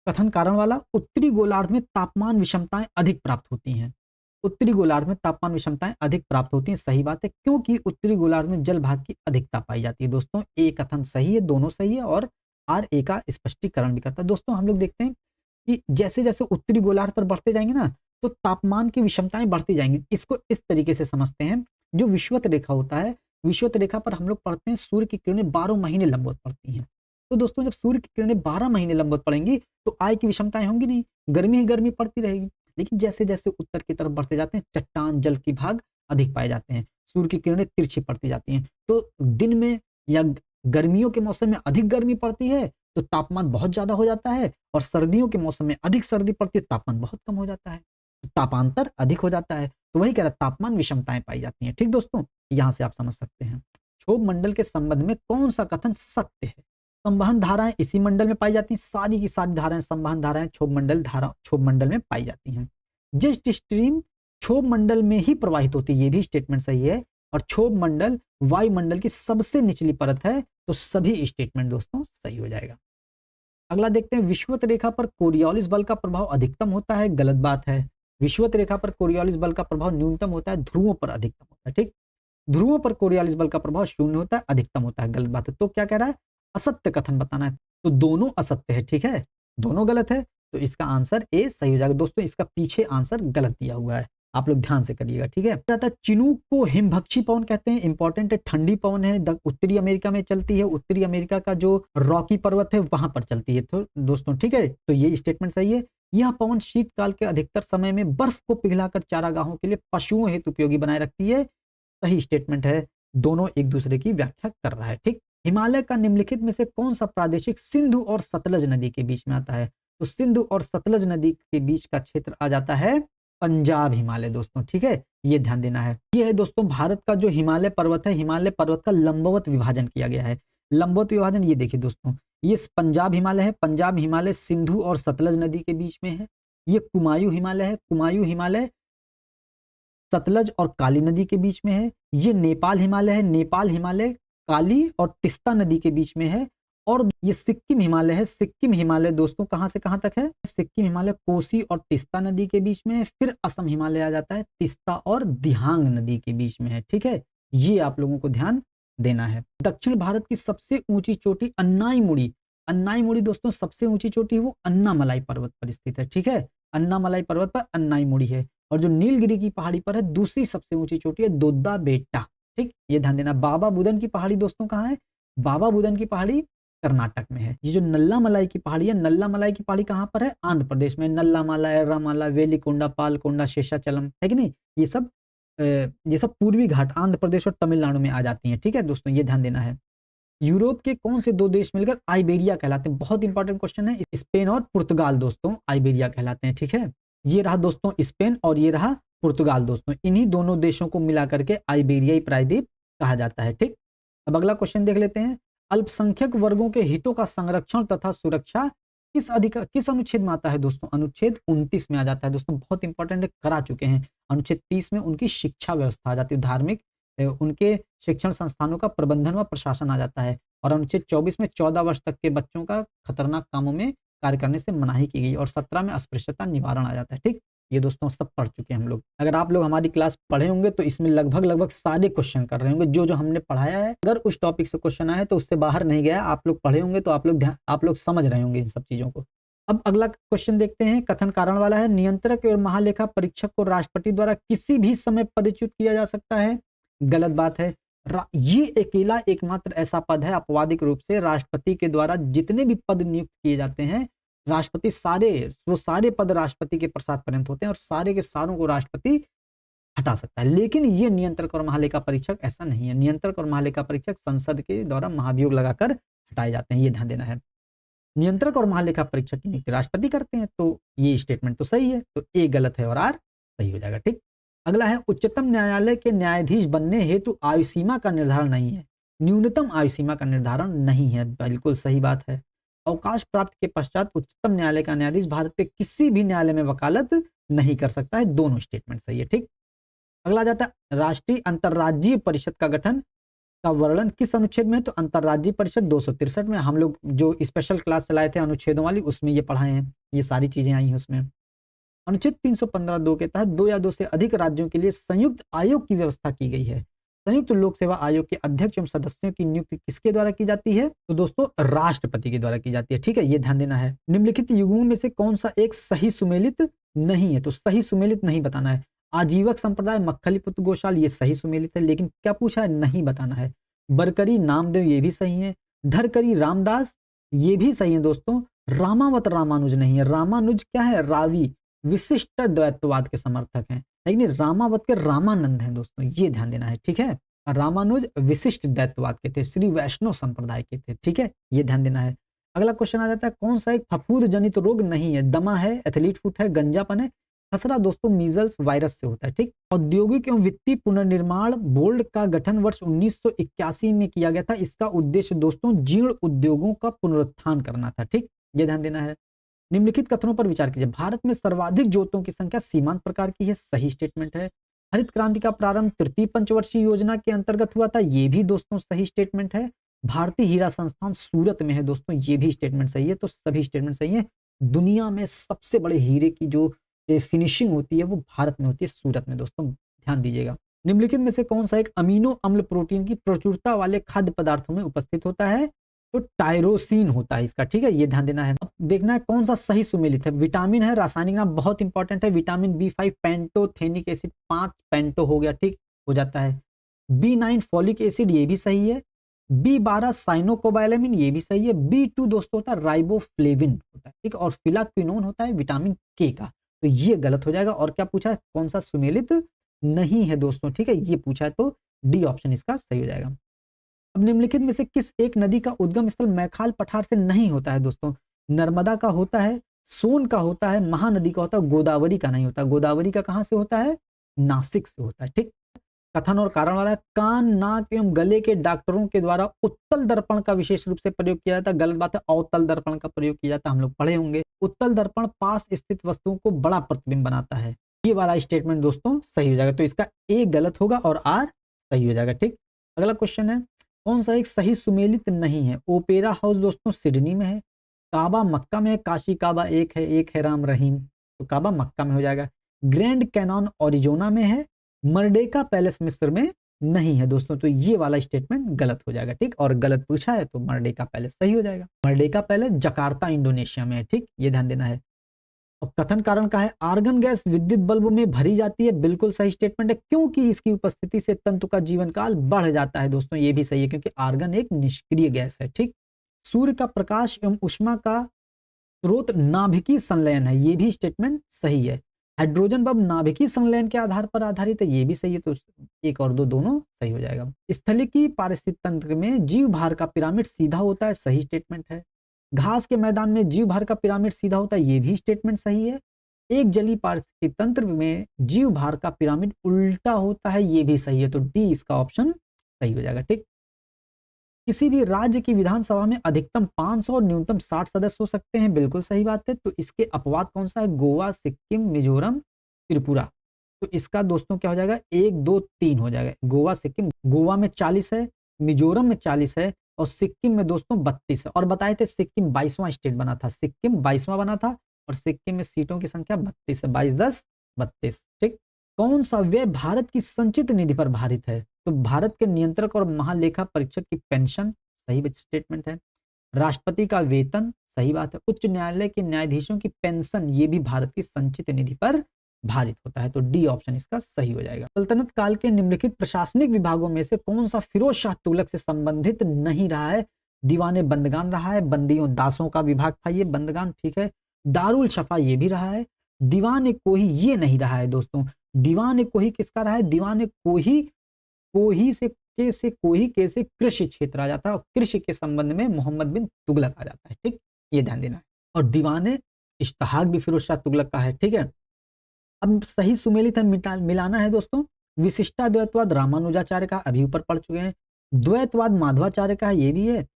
कथन कारण वाला, उत्तरी गोलार्ध में तापमान विषमताएं अधिक प्राप्त होती हैं। उत्तरी गोलार्ध में तापमान विषमताएं अधिक प्राप्त होती हैं, सही बात है, क्योंकि उत्तरी गोलार्ध में जल भाग की अधिकता पाई जाती है दोस्तों। ए कथन सही है, दोनों सही है, और आर ए का स्पष्टीकरण भी करता है। दोस्तों हम लोग देखते हैं कि जैसे जैसे उत्तरी गोलार्ध पर बढ़ते जाएंगे ना, तो तापमान की विषमताएं बढ़ती जाएंगी। इसको इस तरीके से समझते हैं, जो विषुवत रेखा होता है, विषुवत रेखा पर हम लोग पढ़ते हैं सूर्य की किरणें 12 महीने लंबवत पड़ती हैं। तो दोस्तों जब सूर्य की किरणें 12 महीने लंबवत पड़ेंगी तो आय की विषमताएं होंगी नहीं, गर्मी ही गर्मी पड़ती रहेगी। लेकिन जैसे जैसे उत्तर की तरफ बढ़ते जाते हैं, चट्टान जल की भाग अधिक पाए जाते हैं, सूर्य की किरणें तिरछी पड़ती जाती हैं। तो दिन में या गर्मियों के मौसम में अधिक गर्मी पड़ती है तो तापमान बहुत ज्यादा हो जाता है, और सर्दियों के मौसम में अधिक सर्दी पड़ती है, तापमान बहुत कम हो जाता है, तो तापांतर अधिक हो जाता है। तो वही कह रहा, तापमान विषमताएं पाई जाती हैं, ठीक दोस्तों, यहां से आप समझ सकते हैं। क्षोभ मंडल के संबंध में कौन सा कथन सत्य है? संवहन धाराएं इसी मंडल में पाई जाती हैं, सारी की सारी धाराएं संवहन धाराएं क्षोभ मंडल में पाई जाती हैं। जेट स्ट्रीम क्षोभ मंडल में ही प्रवाहित होती है, ये भी स्टेटमेंट सही है। और क्षोभ मंडल वायुमंडल की सबसे निचली परत है, तो सभी स्टेटमेंट दोस्तों सही हो जाएगा। अगला देखते हैं, विषुवत रेखा पर कोरियोलिस बल का प्रभाव अधिकतम होता है, गलत बात है। विषुवत रेखा पर कोरियोलिस बल का प्रभाव न्यूनतम होता है, ध्रुवों पर अधिकतम होता है, ठीक। ध्रुवों पर कोरियोलिस बल का प्रभाव शून्य होता है, अधिकतम होता है, गलत बात है। तो क्या कह रहा है, असत्य कथन बताना है, तो दोनों असत्य है, ठीक है, दोनों गलत है, तो इसका आंसर ए सही हो जाएगा। दोस्तों इसका पीछे आंसर गलत दिया हुआ है, आप लोग ध्यान से करिएगा, ठीक है। जाता है चिनूक को हिमभक्षी पवन कहते हैं, इंपॉर्टेंट है, ठंडी पवन है, उत्तरी अमेरिका में चलती है, उत्तरी अमेरिका का जो रॉकी पर्वत है वहां पर चलती है। तो दोस्तों ठीक है, तो ये स्टेटमेंट सही है। यह पवन शीतकाल के अधिकतर समय में बर्फ को पिघलाकर चारागाहों के लिए पशुओं हेतु उपयोगी बनाए रखती है। सही स्टेटमेंट है, दोनों एक दूसरे की व्याख्या कर रहा है, ठीक। हिमालय का निम्नलिखित में से कौन सा प्रादेशिक सिंधु और सतलज नदी के बीच में आता है? तो सिंधु और सतलज नदी के बीच का क्षेत्र आ जाता है पंजाब हिमालय दोस्तों, ठीक है, ये ध्यान देना है। ये है दोस्तों भारत का जो हिमालय पर्वत है, हिमालय पर्वत का लंबवत विभाजन किया गया है। लंबवत विभाजन ये देखिए दोस्तों, ये पंजाब हिमालय है, पंजाब हिमालय सिंधु और सतलज नदी के बीच में है। ये कुमायूं हिमालय है, कुमायूं हिमालय सतलज और काली नदी के बीच में है। ये नेपाल हिमालय है, नेपाल हिमालय काली और तिस्ता नदी के बीच में है। और ये सिक्किम हिमालय है, सिक्किम हिमालय दोस्तों कहां से कहां तक है? सिक्किम हिमालय कोसी और तिस्ता नदी के बीच में है। फिर असम हिमालय आ जाता है तिस्ता और दिहांग नदी के बीच में है, ठीक है, ये आप लोगों को ध्यान देना है। दक्षिण भारत की सबसे ऊंची चोटी अन्नाईमुड़ी, अन्नाईमुड़ी दोस्तों सबसे ऊंची चोटी है वो अन्नामलाई पर्वत पर स्थित है, ठीक है, अन्नामलाई पर्वत पर अन्नाईमुड़ी है। और जो नीलगिरी की पहाड़ी पर है दूसरी सबसे ऊंची चोटी है दोद्दा बेट्टा, ठीक, ये ध्यान देना। बाबा बुदन की पहाड़ी दोस्तों कहाँ है? बाबा बुदन की पहाड़ी कर्नाटक में है। ये जो नल्ला मलाई की पहाड़ी है, नल्ला मलाई की पहाड़ी कहाँ पर है? आंध्र प्रदेश में। नल्ला माला, एर्रामाला, वेलिकोंडा, पालकोंडा, शेषाचलम, है कि नहीं, ये सब पूर्वी घाट आंध्र प्रदेश और तमिलनाडु में आ जाती हैं, ठीक है दोस्तों, ये ध्यान देना है। यूरोप के कौन से दो देश मिलकर आइबेरिया कहलाते हैं? बहुत इंपॉर्टेंट क्वेश्चन है। स्पेन और पुर्तगाल दोस्तों आइबेरिया कहलाते हैं, ठीक है। ये रहा दोस्तों स्पेन और ये रहा पुर्तगाल दोस्तों, इन्हीं दोनों देशों को मिला करके आइबेरियाई प्रायद्वीप कहा जाता है, ठीक। अब अगला क्वेश्चन देख लेते हैं। अल्पसंख्यक वर्गों के हितों का संरक्षण तथा सुरक्षा किस अनुच्छेद में आता है दोस्तों? अनुच्छेद 29 में आ जाता है दोस्तों, बहुत इंपॉर्टेंट है, करा चुके हैं। अनुच्छेद 30 में उनकी शिक्षा व्यवस्था आ जाती है, धार्मिक उनके शिक्षण संस्थानों का प्रबंधन व प्रशासन आ जाता है। और अनुच्छेद 24 में 14 वर्ष तक के बच्चों का खतरनाक कामों में कार्य करने से मनाही की गई। और 17 में अस्पृश्यता निवारण आ जाता है, ठीक। ये दोस्तों सब पढ़ चुके हैं हम लोग। अगर आप लोग हमारी क्लास पढ़े होंगे तो इसमें लगभग सारे क्वेश्चन कर रहे होंगे जो जो हमने पढ़ाया है। अगर उस टॉपिक से क्वेश्चन आए तो उससे बाहर नहीं गया, आप लोग पढ़े होंगे तो आप लोग समझ रहे होंगे इन सब चीजों को। अब अगला क्वेश्चन देखते हैं, कथन कारण वाला है। नियंत्रक और महालेखा परीक्षक को राष्ट्रपति द्वारा किसी भी समय पदच्युत किया जा सकता है? गलत बात है। ये अकेला एकमात्र ऐसा पद है अपवादिक रूप से राष्ट्रपति के द्वारा जितने भी पद नियुक्त किए जाते हैं, राष्ट्रपति सारे पद राष्ट्रपति के प्रसाद पर्यंत होते हैं और सारे के सारों को राष्ट्रपति हटा सकता है। लेकिन ये नियंत्रक और महालेखा परीक्षक ऐसा नहीं है। नियंत्रक और महालेखा परीक्षक संसद के द्वारा महाभियोग लगाकर हटाए जाते हैं, ये ध्यान देना है। नियंत्रक और महालेखा परीक्षक की नियुक्ति राष्ट्रपति करते हैं, तो ये स्टेटमेंट तो सही है, तो ए गलत है और आर सही हो जाएगा, ठीक। अगला है उच्चतम न्यायालय के न्यायाधीश बनने हेतु आयु सीमा का निर्धारण नहीं है। न्यूनतम आयु सीमा का निर्धारण नहीं है, बिल्कुल सही बात है। अवकाश प्राप्त के पश्चात उच्चतम न्यायालय का न्यायाधीश भारत के किसी भी न्यायालय में वकालत नहीं कर सकता है। दोनों स्टेटमेंट सही है, ठीक। अगला जाता है राष्ट्रीय अंतर्राज्यीय परिषद का गठन का वर्णन किस अनुच्छेद में है? तो अंतर्राज्यीय परिषद 263 में। हम लोग जो स्पेशल क्लास चलाए थे अनुच्छेदों वाली, उसमें ये पढ़ाए हैं, ये सारी चीजें आई हैं उसमें। अनुच्छेद 315(2) के तहत 2 या 2 से अधिक राज्यों के लिए संयुक्त आयोग की व्यवस्था की गई है। संयुक्त लोक सेवा आयोग के अध्यक्ष एवं सदस्यों की नियुक्ति किसके द्वारा की जाती है? तो दोस्तों राष्ट्रपति के द्वारा की जाती है, ठीक है, ये ध्यान देना है। निम्नलिखित युग्मों में से कौन सा एक सही सुमेलित नहीं है? तो सही सुमेलित नहीं बताना है। आजीवक संप्रदाय मक्खलीपुत्र गोशाल ये सही सुमेलित है, लेकिन क्या पूछा है? नहीं बताना है। बरकरी नामदेव ये भी सही है। धरकरी रामदास ये भी सही है दोस्तों। रामावत रामानुज नहीं है। रामानुज क्या है? रावी विशिष्ट द्वैतवाद के समर्थक हैं, लेकिन रामावत के रामानंद हैं दोस्तों, ये ध्यान देना है, ठीक है। रामानुज विशिष्ट द्वैतवाद के थे, श्री वैष्णव संप्रदाय के थे, ठीक है, ये ध्यान देना है। अगला क्वेश्चन आ जाता है कौन सा एक फफूंद जनित रोग नहीं है? दमा है, एथलीट फुट है, गंजापन है, खसरा दोस्तों मीजल्स वायरस से होता है, ठीक। औद्योगिक एवं वित्तीय पुनर्निर्माण बोर्ड का गठन वर्ष 1981 में किया गया था। इसका उद्देश्य दोस्तों जीर्ण उद्योगों का पुनरुत्थान करना था, ठीक, ये ध्यान देना है। निम्नलिखित कथनों पर विचार कीजिए। भारत में सर्वाधिक जोतों की संख्या सीमांत प्रकार की है, सही स्टेटमेंट है। हरित क्रांति का प्रारंभ तृतीय पंचवर्षीय योजना के अंतर्गत हुआ था, ये भी दोस्तों सही स्टेटमेंट है। भारतीय हीरा संस्थान सूरत में है दोस्तों, ये भी स्टेटमेंट सही है, तो सभी स्टेटमेंट सही है। दुनिया में सबसे बड़े हीरे की जो फिनिशिंग होती है वो भारत में होती है, सूरत में दोस्तों, ध्यान दीजिएगा। निम्नलिखित में से कौन सा एक अमीनो अम्ल प्रोटीन की प्रचुरता वाले खाद्य पदार्थों में उपस्थित होता है? तो टायरोसिन होता है इसका, ठीक है, ये ध्यान देना है। अब देखना है कौन सा सही सुमेलित है। विटामिन है, रासायनिक नाम बहुत इंपॉर्टेंट है, विटामिन बी5 पेंटोथेनिक एसिड 5 पेंटो हो गया, ठीक हो जाता है। बी9 फॉलिक एसिड ये भी सही है। बी12 साइनोकोबाइलेमिन ये भी सही है। बी2 दोस्तों होता है राइबोफ्लेविन होता है, ठीक, और फिलाक्विनोन होता है विटामिन के का, तो ये गलत हो जाएगा। और क्या पूछा है, कौन सा सुमेलित नहीं है दोस्तों, ठीक है, ये पूछा है, तो डी ऑप्शन इसका सही हो जाएगा। अब निम्नलिखित में से किस एक नदी का उद्गम स्थल मैखाल पठार से नहीं होता है दोस्तों? नर्मदा का होता है, सोन का होता है, महानदी का होता है, गोदावरी का नहीं होता। गोदावरी का कहां से होता है? नासिक से होता है, ठीक। कथन और कारण वाला है, कान, नाक एवं गले के डॉक्टरों के द्वारा उत्तल दर्पण का विशेष रूप से प्रयोग किया जाता है। गलत बात है, अवतल दर्पण का प्रयोग किया जाता है, हम लोग पढ़े होंगे। उत्तल दर्पण पास स्थित वस्तुओं को बड़ा प्रतिबिंब बनाता है। ये वाला स्टेटमेंट दोस्तों सही हो जाएगा, तो इसका ए गलत होगा और आर सही हो जाएगा, ठीक। अगला क्वेश्चन है, कौन सा एक सही सुमेलित नहीं है? ओपेरा हाउस दोस्तों सिडनी में है, काबा मक्का में है, काशी काबा एक है राम रहीम, तो काबा मक्का में हो जाएगा। ग्रैंड कैनॉन ओरिजोना में है, मर्डेका पैलेस मिस्र में नहीं है दोस्तों, तो ये वाला स्टेटमेंट गलत हो जाएगा, ठीक। और गलत पूछा है तो मर्डेका पैलेस सही हो जाएगा। मर्डेका पैलेस जकार्ता इंडोनेशिया में है, ठीक, ये ध्यान देना है। और कथन कारण का है, आर्गन गैस विद्युत बल्ब में भरी जाती है, बिल्कुल सही स्टेटमेंट है, क्योंकि इसकी उपस्थिति से तंतु का जीवन काल बढ़ जाता है दोस्तों, ये भी सही है, क्योंकि आर्गन एक निष्क्रिय गैस है, ठीक। सूर्य का प्रकाश एवं ऊष्मा का स्रोत नाभिकीय संलयन है, ये भी स्टेटमेंट सही है। हाइड्रोजन बम नाभिकीय संलयन के आधार पर आधारित है, ये भी सही है, तो एक और दो दोनों सही हो जाएगा। स्थलिकी पारिस्थितिक तंत्र में जीव भार का पिरामिड सीधा होता है, सही स्टेटमेंट है। घास के मैदान में जीव भार का पिरामिड सीधा होता है, ये भी स्टेटमेंट सही है। एक जलीय पारिस्थितिक तंत्र में जीव भार का पिरामिड उल्टा होता है, ये भी सही है, तो डी इसका ऑप्शन सही हो जाएगा, ठीक। किसी भी राज्य की विधानसभा में अधिकतम 500 और न्यूनतम 60 सदस्य हो सकते हैं, बिल्कुल सही बात है, तो इसके अपवाद कौन सा है? गोवा, सिक्किम, मिजोरम, त्रिपुरा, तो इसका दोस्तों क्या हो जाएगा? 1 2 3 हो जाएगा। गोवा सिक्किम, गोवा में 40 है, मिजोरम में 40 है और सिक्किम में दोस्तों 32 है। और बताए थे सिक्किम 22वां स्टेट बना था, सिक्किम 22वां बना था और सिक्किम में सीटों की संख्या 32 है, 22 10 32, ठीक। कौन सा व्यय भारत की संचित निधि पर भारित है? तो भारत के नियंत्रक और महालेखा परीक्षक की पेंशन, सही स्टेटमेंट है। राष्ट्रपति का वेतन, सही बात है। उच्च न्यायालय के न्यायाधीशों की पेंशन, ये भी भारत की संचित निधि पर भारित होता है, तो डी ऑप्शन इसका सही हो जाएगा। सल्तनत काल के निम्नलिखित प्रशासनिक विभागों में से कौन सा फिरोज शाह तुगलक से संबंधित नहीं रहा है? दीवाने बंदगान रहा है, बंदियों दासों का विभाग था ये बंदगान, ठीक है। दारुल शफा ये भी रहा है। दीवान कोही ये नहीं रहा है दोस्तों। दीवान कोही किसका रहा है? दीवान कोही, कोही से कोही के से कृषि क्षेत्र आ जाता है और कृषि के संबंध में मोहम्मद बिन तुगलक आ जाता है, ठीक, ये ध्यान देना है। और दीवाने इश्तहाक भी फिरोज शाह तुगलक का है, ठीक है। अब सही सुमेलित है मिलाना है दोस्तों। विशिष्टाद्वैतवाद रामानुजाचार्य का, अभी ऊपर पढ़ चुके हैं। द्वैतवाद माधवाचार्य का है, ये भी है।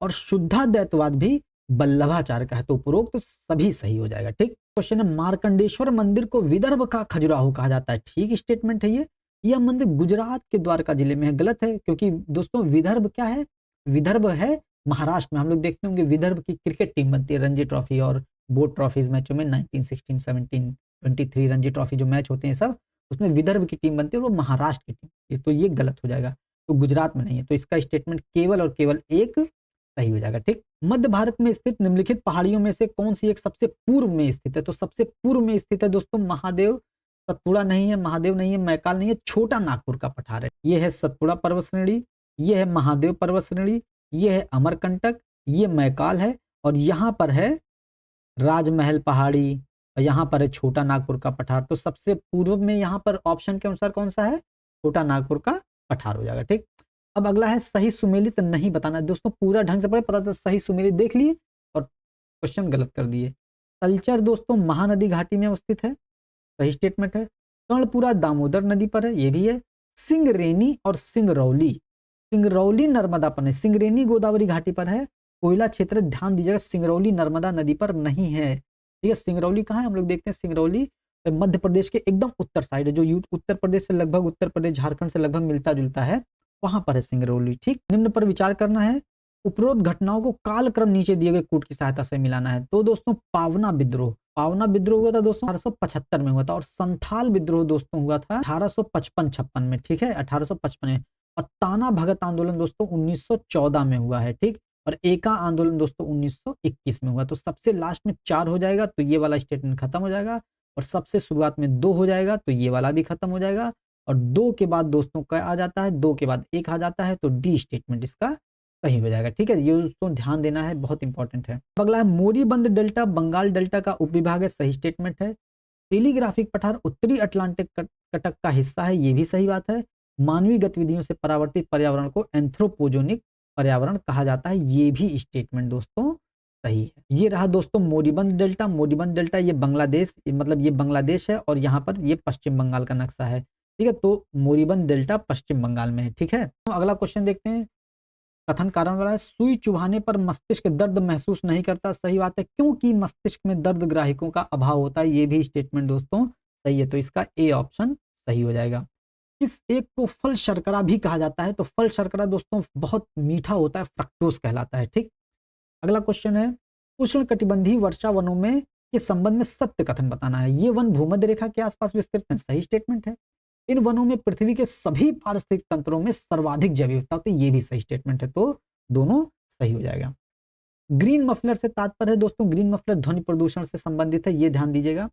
और शुद्धाद्वैतवाद भी वल्लभाचार्य का है, तो उपरोक्त तो सभी सही हो जाएगा, ठीक। क्वेश्चन है, मार्कंडेश्वर मंदिर को विदर्भ का खजुराहो कहा जाता है, ठीक स्टेटमेंट है ये। यह मंदिर गुजरात के द्वारका जिले में है, गलत है, क्योंकि दोस्तों विदर्भ क्या है? विदर्भ है महाराष्ट्र में। हम लोग देखते होंगे विदर्भ की क्रिकेट टीम बनती है, रणजी ट्रॉफी और बोर्ड ट्रॉफीज मैचों में 1916 17 23 रणजी ट्रॉफी जो मैच होते हैं सब, उसमें विदर्भ की टीम बनती है और वो महाराष्ट्र की टीम, तो ये गलत हो जाएगा, तो गुजरात में नहीं है, तो इसका स्टेटमेंट केवल और केवल एक सही हो जाएगा, ठीक। मध्य भारत में स्थित निम्नलिखित पहाड़ियों में से कौन सी एक सबसे पूर्व में स्थित है? तो सबसे पूर्व में स्थित है दोस्तों महादेव, सतपुड़ा नहीं है, महादेव नहीं है, मैकाल नहीं है, छोटा नागपुर का पठार है। ये है सतपुड़ा पर्वत श्रेणी, ये है महादेव पर्वत श्रेणी, ये है अमरकंटक, ये मैकाल है और यहाँ पर है राजमहल पहाड़ी और यहाँ पर है छोटा नागपुर का पठार। तो सबसे पूर्व में यहाँ पर ऑप्शन के अनुसार कौन सा है? छोटा नागपुर का पठार हो जाएगा, ठीक। अब अगला है सही सुमेलित नहीं बताना है दोस्तों, पूरा ढंग से पढ़े, पता था सही सुमेलित देख लिए और क्वेश्चन गलत कर दिए। तलचर दोस्तों महानदी घाटी में अवस्थित है, सही स्टेटमेंट है। कर्णपुरा दामोदर नदी पर है, ये भी है। सिंगरेनी और सिंगरौली, सिंगरौली नर्मदा पर है, सिंगरेनी गोदावरी घाटी पर है। कोयला क्षेत्र ध्यान दीजिएगा, सिंगरौली नर्मदा नदी पर नहीं है, ठीक है। सिंगरौली कहाँ है? हम लोग देखते हैं सिंगरौली मध्य प्रदेश के एकदम उत्तर साइड है, जो उत्तर प्रदेश से लगभग, उत्तर प्रदेश झारखंड से लगभग मिलता जुलता है, वहां पर है सिंगरौली, ठीक। निम्न पर विचार करना है, उपरोक्त घटनाओं को कालक्रम नीचे दिए गए कूट की सहायता से मिलाना है। तो दोस्तों पावना विद्रोह, पावना विद्रोह हुआ था दोस्तों 1875 में हुआ था और संथाल विद्रोह दोस्तों हुआ था 1855-56 में, ठीक है, 1855 में। और ताना भगत आंदोलन दोस्तों 1914 में हुआ है, ठीक। और ए का आंदोलन दोस्तों 1921 में हुआ। तो सबसे लास्ट में 4 हो जाएगा तो ये वाला स्टेटमेंट खत्म हो जाएगा, और सबसे शुरुआत में 2 हो जाएगा तो ये वाला भी खत्म हो जाएगा, और 2 के बाद दोस्तों क्या आ जाता है, 2 के बाद 1 आ जाता है, तो डी स्टेटमेंट इसका सही हो जाएगा। ठीक है, ये दोस्तों ध्यान देना है, बहुत इंपॉर्टेंट है। अगला है मोरीबंद डेल्टा बंगाल डेल्टा का उपविभाग है, सही स्टेटमेंट है। टेलीग्राफिक पठार उत्तरी अटलांटिक कटक का हिस्सा है, ये भी सही बात है। मानवीय गतिविधियों से परावर्तित पर्यावरण को एंथ्रोपोजेनिक पर्यावरण कहा जाता है, ये भी स्टेटमेंट दोस्तों सही है। ये रहा दोस्तों मोरीबंद डेल्टा। मोरीबंद डेल्टा ये बांग्लादेश, मतलब ये बांग्लादेश है, और यहाँ पर ये पश्चिम बंगाल का नक्शा है। ठीक है, तो मोरीबंद डेल्टा पश्चिम बंगाल में है। ठीक है, तो अगला क्वेश्चन देखते हैं। कथन कारण वाला है, सुई चुभाने पर मस्तिष्क दर्द महसूस नहीं करता, सही बात है, क्योंकि मस्तिष्क में दर्द ग्राहिकों का अभाव होता है, ये भी स्टेटमेंट दोस्तों सही है। तो इसका ए ऑप्शन सही हो जाएगा। इस एक को फल शर्करा भी कहा जाता है, तो फल शर्करा दोस्तों बहुत मीठा होता है, फ्रक्टोज कहलाता है। ठीक, अगला क्वेश्चन है, उष्णकटिबंधीय वर्षा वनों में के संबंध में सत्य कथन बताना है। ये वन भूमध्य रेखा के आसपास विस्तृत है, सही स्टेटमेंट है। इन वनों में पृथ्वी के सभी पारिस्थितिक तंत्रों में सर्वाधिक जैव विविधता होती है, ये भी सही स्टेटमेंट है। तो दोनों सही हो जाएगा। ग्रीन मफलर से तात्पर्य है दोस्तों, ग्रीन मफलर ध्वनि प्रदूषण से संबंधित है, ये ध्यान दीजिएगा।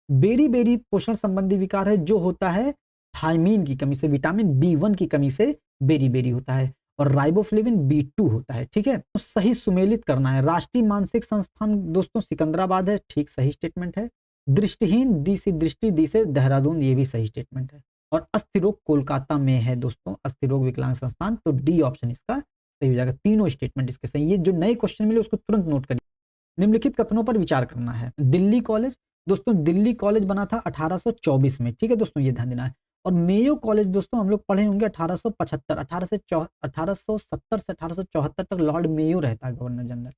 बेरी बेरी पोषण संबंधी विकार है, जो होता है थायमीन की कमी से, विटामिन बी1 की कमी से बेरी बेरी होता है, और राइबोफ्लेविन बी2 होता है। ठीक है, तो सही सुमेलित करना है। राष्ट्रीय मानसिक संस्थान दोस्तों सिकंदराबाद है, ठीक सही स्टेटमेंट है। दृष्टिहीन दी से दृष्टि, दी से देहरादून, ये भी सही स्टेटमेंट है। और अस्थिरोग कोलकाता में है दोस्तों, अस्थिरोग विकलांग संस्थान, तो डी ऑप्शन इसका सही हो जाएगा। तीनों स्टेटमेंट इसके सही। ये जो नए क्वेश्चन मिले उसको तुरंत नोट करिए। निम्नलिखित कथनों पर विचार करना है। दिल्ली कॉलेज दोस्तों, दिल्ली कॉलेज बना था 1824 में। ठीक है दोस्तों, ये ध्यान देना है। और मेयो कॉलेज दोस्तों हम लोग पढ़े होंगे 1875, 1870 से 1874 तक लॉर्ड मेयो रहता है, गवर्नर जनरल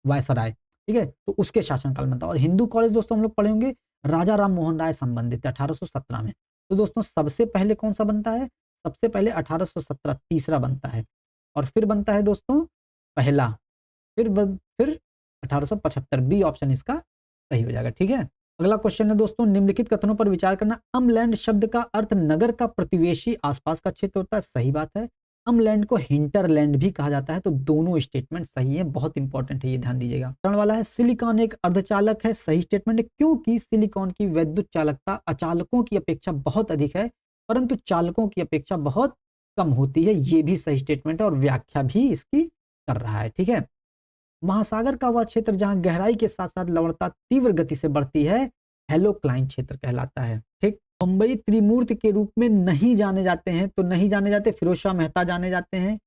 वायसराय। ठीक है, तो उसके शासनकाल में था। और हिंदू कॉलेज दोस्तों हम लोग पढ़े होंगे राजा राम मोहन राय संबंधित 1817 में। तो दोस्तों सबसे पहले कौन सा बनता है, सबसे पहले 1817 तीसरा बनता है, और फिर बनता है दोस्तों पहला, फिर 1875, बी ऑप्शन इसका सही हो जाएगा। ठीक है, अगला क्वेश्चन है दोस्तों, निम्नलिखित कथनों पर विचार करना। अमलैंड शब्द का अर्थ नगर का प्रतिवेशी आसपास का क्षेत्र होता है, सही बात है। अमलैंड को हिंटरलैंड भी कहा जाता है, तो दोनों स्टेटमेंट सही है, बहुत इंपॉर्टेंट है, ये ध्यान दीजिएगा। वाला है, सिलिकॉन एक अर्धचालक है, सही स्टेटमेंट है, क्योंकि सिलिकॉन की वैद्युत चालकता अचालकों की अपेक्षा बहुत अधिक है, परंतु चालकों की अपेक्षा बहुत कम होती है, ये भी सही स्टेटमेंट है, और व्याख्या भी इसकी कर रहा है। ठीक है, महासागर का वह क्षेत्र जहां गहराई के साथ साथ लवणता तीव्र गति से बढ़ती है, हेलोक्लाइन क्षेत्र कहलाता है। ठीक, मुंबई त्रिमूर्ति के रूप में नहीं जाने जाते हैं, तो नहीं जाने जाते, फिरोज शाह मेहता जाने जाते हैं,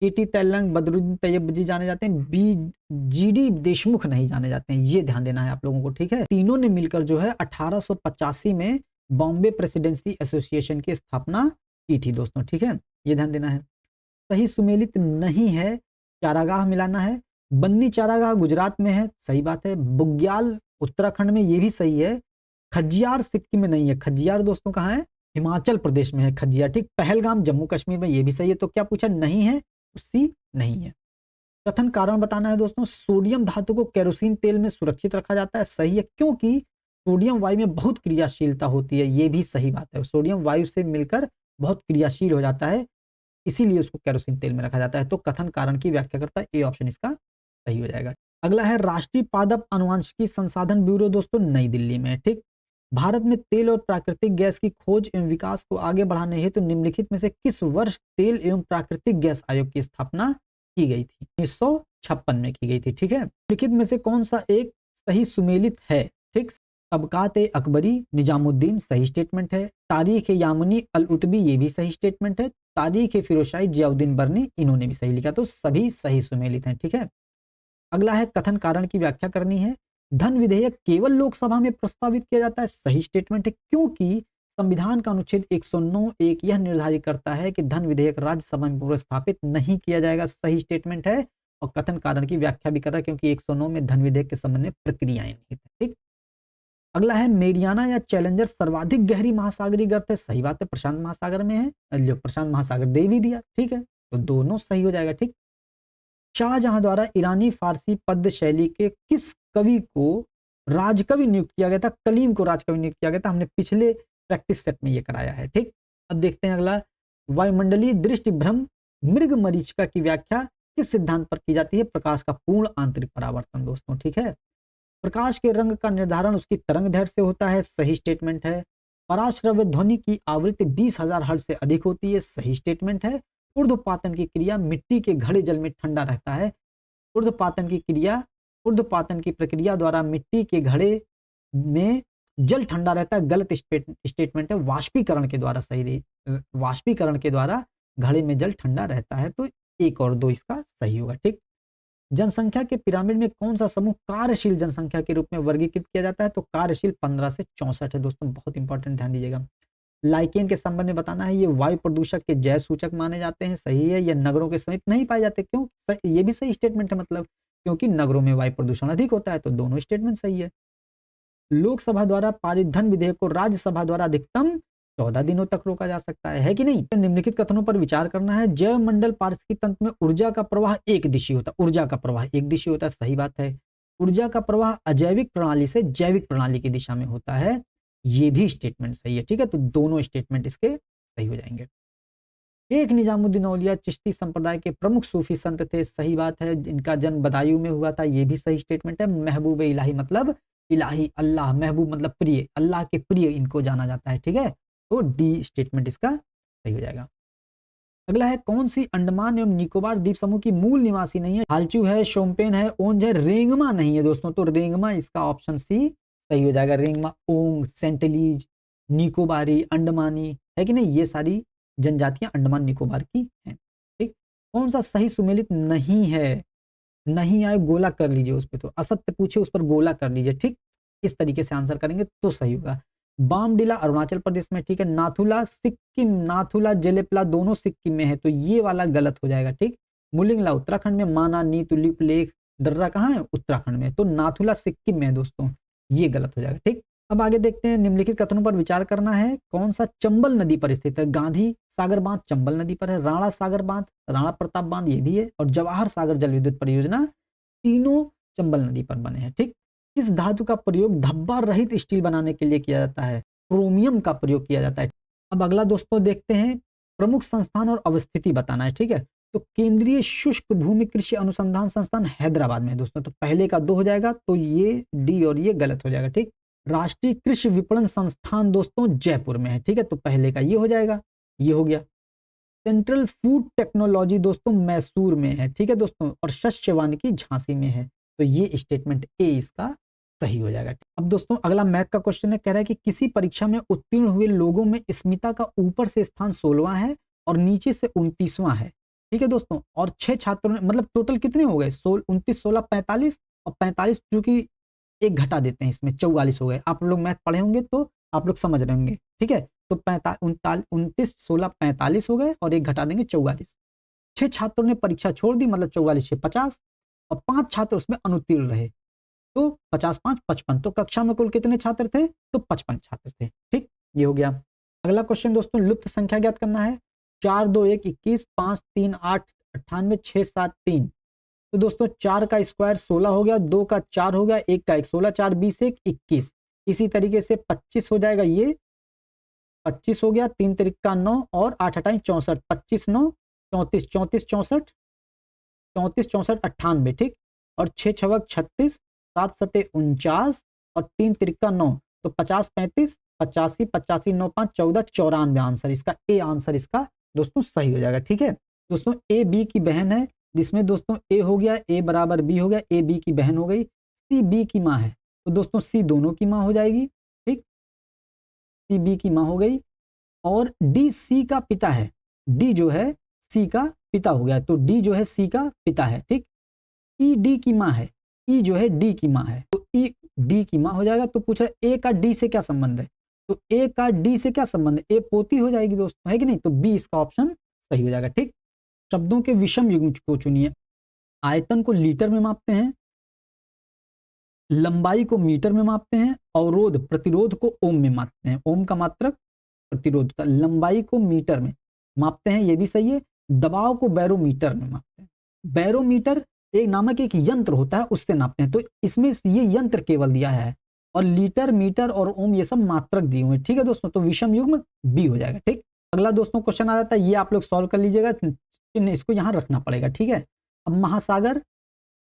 केटी तैलंग, बदरुद्दीन तैयब जी जाने जाते हैं, जीडी देशमुख नहीं जाने जाते हैं, ये ध्यान देना है आप लोगों को। ठीक है, तीनों ने मिलकर जो है 1885 में बॉम्बे प्रेसिडेंसी एसोसिएशन की स्थापना की थी दोस्तों। ठीक है, ये ध्यान देना है। सही सुमेलित नहीं है, चारागाह मिलाना है। बन्नी चारागाह गुजरात में है, सही बात है। बुग्याल उत्तराखंड में, ये भी सही है। खजियार सिक्किम में नहीं है, खजियार दोस्तों कहाँ है, हिमाचल प्रदेश में है खजियार। ठीक, पहलगाम जम्मू कश्मीर में, ये भी सही है। तो क्या पूछा, नहीं है, सी नहीं है। कथन कारण बताना है दोस्तों। सोडियम धातु को केरोसिन तेल में सुरक्षित रखा जाता है, सही है, क्योंकि सोडियम वायु में बहुत क्रियाशीलता होती है, ये भी सही बात है। सोडियम वायु से मिलकर बहुत क्रियाशील हो जाता है, इसीलिए उसको केरोसिन तेल में रखा जाता है। तो कथन कारण की व्याख्या करता है, ए ऑप्शन इसका सही हो जाएगा। अगला है राष्ट्रीय पादप आनुवंशिकी संसाधन ब्यूरो दोस्तों, नई दिल्ली में। ठीक, भारत में तेल और प्राकृतिक गैस की खोज एवं विकास को आगे बढ़ाने हेतु निम्नलिखित में से किस वर्ष तेल एवं प्राकृतिक गैस आयोग की स्थापना की गई थी, 1956 में की गई थी। ठीक है, निम्नलिखित में से कौन सा एक सही सुमेलित है। ठीक, तबकात ए अकबरी निजामुद्दीन, सही स्टेटमेंट है। तारीख यामुनी अल उतबी, ये भी सही स्टेटमेंट है। तारीख फिरोशाही जियाउद्दीन बर्नी, इन्होंने भी सही लिखा, तो सभी सही सुमेलित हैं। ठीक है, अगला है कथन कारण की व्याख्या करनी है। धन विधेयक केवल लोकसभा में प्रस्तावित किया जाता है, सही स्टेटमेंट है, क्योंकि संविधान का अनुच्छेद 109(1) यह निर्धारित करता है कि धन विधेयक राज्यसभा में प्रस्तावित नहीं किया जाएगा, सही स्टेटमेंट है। और कथन कारण की व्याख्या भी कर रहा है, क्योंकि 109 में धन विधेयक के संबंध में प्रक्रियाएं निहित है। ठीक, अगला है मेरियाना या चैलेंजर सर्वाधिक गहरी महासागरीय गर्त है, सही बात है, प्रशांत महासागर में है, जो प्रशांत महासागर दे भी दिया। ठीक है, तो दोनों सही हो जाएगा। ठीक, शाहजहां द्वारा ईरानी फारसी पद्य शैली के किस कवि को राजकवि नियुक्त किया गया था, कलीम को राजकवि नियुक्त किया गया था, हमने पिछले प्रैक्टिस सेट में ये कराया है। ठीक, अब देखते हैं अगला, वायुमंडलीय दृष्टि भ्रम मृग मरीचिका की व्याख्या किस सिद्धांत पर की जाती है? प्रकाश का पूर्ण आंतरिक परावर्तन दोस्तों, ठीक है। प्रकाश के रंग का निर्धारण उसकी तरंग दैर्घ्य से होता है, सही स्टेटमेंट है। पराश्रव्य ध्वनि की आवृत्ति 20,000 हर्ट्ज से अधिक होती है, सही स्टेटमेंट है। ऊर्ध्वपातन की क्रिया मिट्टी के घड़े जल में ठंडा रहता है। ऊर्ध्वपातन की क्रिया ऊर्ध्वपातन की प्रक्रिया द्वारा मिट्टी के घड़े में जल ठंडा रहता है, गलत स्टेटमेंट है। वाष्पीकरण के द्वारा सही रही, वाष्पीकरण के द्वारा घड़े में जल ठंडा रहता है, तो 1 और 2 इसका सही होगा, ठीक। जनसंख्या के पिरामिड में कौन सा समूह कार्यशील जनसंख्या के रूप में वर्गीकृत किया जाता है? तो कार्यशील 15 से 64 है दोस्तों, बहुत इंपॉर्टेंट, ध्यान दीजिएगा। लाइकेन के संबंध में बताना है, ये वायु प्रदूषक के जैव सूचक माने जाते हैं, सही है। ये नगरों के समीप नहीं पाए जाते, क्यों? ये भी सही स्टेटमेंट है, मतलब क्योंकि नगरों में वायु प्रदूषण अधिक होता है, तो दोनों स्टेटमेंट सही है। लोकसभा द्वारा पारित धन विधेयक को राज्यसभा द्वारा अधिकतम 14 दिनों तक रोका जा सकता है कि नहीं? निम्नलिखित कथनों पर विचार करना है। जैव मंडल पारिस्थितिक तंत्र में ऊर्जा का प्रवाह एक दिशी होता है, ऊर्जा का प्रवाह एक दिशी होता है, सही बात है। ऊर्जा का प्रवाह अजैविक प्रणाली से जैविक प्रणाली की दिशा में होता है, ये भी स्टेटमेंट सही है, ठीक है। तो दोनों स्टेटमेंट इसके सही हो जाएंगे। शेख निजामुद्दीन औलिया चिश्ती संप्रदाय के प्रमुख सूफी संत थे, सही बात है। इनका जन्म बदायूं में हुआ था, ये भी सही स्टेटमेंट है। महबूब इलाही मतलब इलाही अल्लाह, महबूब मतलब प्रिय, अल्लाह के प्रिय इनको जाना जाता है, ठीक है। तो डी स्टेटमेंट इसका सही हो जाएगा। अगला है, कौन सी अंडमान एवं निकोबार द्वीप समूह की मूल निवासी नहीं है? हालचू है, शोम्पेन है, ओंज है, रेंगमा नहीं है दोस्तों, तो रेंगमा इसका ऑप्शन सी सही हो जाएगा। रेंगमा, ओंग, सेंटलीज, निकोबारी, अंडमानी है कि नहीं, ये सारी जनजातियां अंडमान निकोबार की हैं, ठीक। कौन सा सही सुमेलित नहीं है? नहीं आए गोला कर लीजिए उस पे, तो असत्य पूछे उस पर गोला कर लीजिए, ठीक। इस तरीके से आंसर करेंगे तो सही होगा। बामडिला अरुणाचल प्रदेश में, ठीक है। नाथुला सिक्किम, नाथुला जेलेपला दोनों सिक्किम में है, तो ये वाला गलत हो जाएगा, ठीक। मुलिंगला उत्तराखंड में, माना, नीतू, लिप लेख, दर्रा कहाँ है? उत्तराखंड में, तो नाथुला सिक्किम में है दोस्तों, ये गलत हो जाएगा, ठीक। अब आगे देखते हैं, निम्नलिखित कथनों पर विचार करना है। कौन सा चंबल नदी पर स्थित है? गांधी सागर बांध चंबल नदी पर है, राणा सागर बांध, राणा प्रताप बांध ये भी है, और जवाहर सागर जल विद्युत परियोजना, तीनों चंबल नदी पर बने हैं, ठीक। किस धातु का प्रयोग धब्बा रहित स्टील बनाने के लिए किया जाता है? क्रोमियम का प्रयोग किया जाता है। अब अगला दोस्तों देखते हैं, प्रमुख संस्थान और अवस्थिति बताना है, ठीक है। तो केंद्रीय शुष्क भूमि कृषि अनुसंधान संस्थान हैदराबाद में है दोस्तों, तो पहले का 2 हो जाएगा, तो ये डी और ये गलत हो जाएगा, ठीक। राष्ट्रीय कृषि विपणन संस्थान दोस्तों जयपुर में है, ठीक है, तो पहले का ये हो जाएगा, ये हो गया। सेंट्रल फूड टेक्नोलॉजी दोस्तों मैसूर में है, ठीक है दोस्तों, और शस्य वानिकी झांसी में है, तो ये स्टेटमेंट ए इसका सही हो जाएगा। अब दोस्तों अगला मैथ का क्वेश्चन है, कह रहा है कि किसी परीक्षा में उत्तीर्ण हुए लोगों में स्मिता का ऊपर से स्थान 16वां है और नीचे से 29वां है, ठीक है दोस्तों, और 6 छात्रों ने, मतलब टोटल कितने हो गए? 29, 16, 45, और 45 चूंकि एक घटा देते हैं इसमें 44 हो गए। आप लोग मैथ पढ़े होंगे तो आप लोग समझ रहे होंगे, ठीक है। तो 29, 16, 45 हो गए और एक घटा देंगे 44। 6 छात्रों ने परीक्षा छोड़ दी, मतलब 44 से 50, और 5 छात्र उसमें अनुत्तीर्ण रहे, तो 50, 5, 55। तो कक्षा में कुल कितने छात्र थे? तो 55 छात्र थे, ठीक, ये हो गया। अगला क्वेश्चन दोस्तों, लुप्त संख्या ज्ञात करना है। 4, 2, 1, 21, 5, 3, 8, 98, 6, 7, 3। तो दोस्तों 4 का स्क्वायर 16 हो गया, 2 का 4 हो गया, 1 का 1, 16, 4, 20, 1, 21। इसी तरीके से 25 हो जाएगा, ये 25 हो गया, 3 तिरिका 9 और 8 हटाएं 64, 25, 9, 34, 34, 64, 34, 64, 98, ठीक। और 6 छवक 36, 7 सते 49 और 3 तिरिका 9, तो 50, 35, 85, 85, 9, 5, 14, 94 आंसर इसका, ए आंसर इसका दोस्तों सही हो जाएगा, ठीक है दोस्तों। ए बी की बहन है, जिसमें दोस्तों ए हो गया, ए बराबर बी हो गया, ए बी की बहन हो गई, सी बी की माँ है, तो दोस्तों सी दोनों की माँ हो जाएगी, ठीक, सी बी की माँ हो गई। और डी सी का पिता है, डी जो है सी का पिता हो गया, तो डी जो है सी का पिता है, ठीक। ई डी की माँ है, ई जो है डी की माँ है, तो ई डी की माँ हो जाएगा। तो पूछ रहा है ए का डी से क्या संबंध है? तो ए का डी से क्या संबंध है? ए पोती हो जाएगी दोस्तों, है कि नहीं? तो बी इसका ऑप्शन सही हो जाएगा, ठीक। शब्दों के विषम युग्म को चुनिए। आयतन को लीटर में मापते हैं, लंबाई को मीटर में मापते हैं, अवरोध प्रतिरोध को ओम में मापते हैं, ओम का मात्रक प्रतिरोध का, लंबाई को मीटर में मापते हैं, ये भी सही है। दबाव को बैरोमीटर में मापते हैं, बैरोमीटर एक नामक एक यंत्र होता है, उससे नापते हैं, तो इसमें ये यंत्र केवल दिया है, और लीटर, मीटर और ओम ये सब मात्रक दिए हुए हैं, ठीक है दोस्तों। तो विषम युग्म बी हो जाएगा, ठीक। अगला दोस्तों क्वेश्चन आ जाता है, ये आप लोग सॉल्व कर लीजिएगा, चिन्ह इसको यहां रखना पड़ेगा, ठीक है। अब महासागर,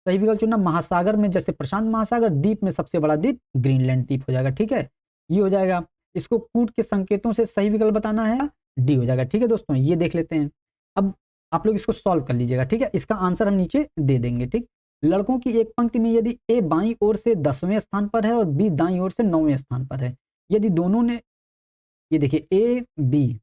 सही विकल्प चुनना। महासागर में जैसे प्रशांत महासागर, द्वीप में सबसे बड़ा द्वीप ग्रीनलैंड द्वीप हो जाएगा, ठीक है, ये हो जाएगा। इसको कूट के संकेतों से सही विकल्प बताना है, डी हो जाएगा, ठीक है दोस्तों, ये देख लेते हैं। अब आप लोग इसको सॉल्व कर लीजिएगा, ठीक है, इसका आंसर हम नीचे दे देंगे, ठीक। लड़कों की एक पंक्ति में यदि ए बाईं ओर से 10वें स्थान पर है और बी दाईं ओर से 9वें स्थान पर है, यदि दोनों ने, ये देखिए ए बी,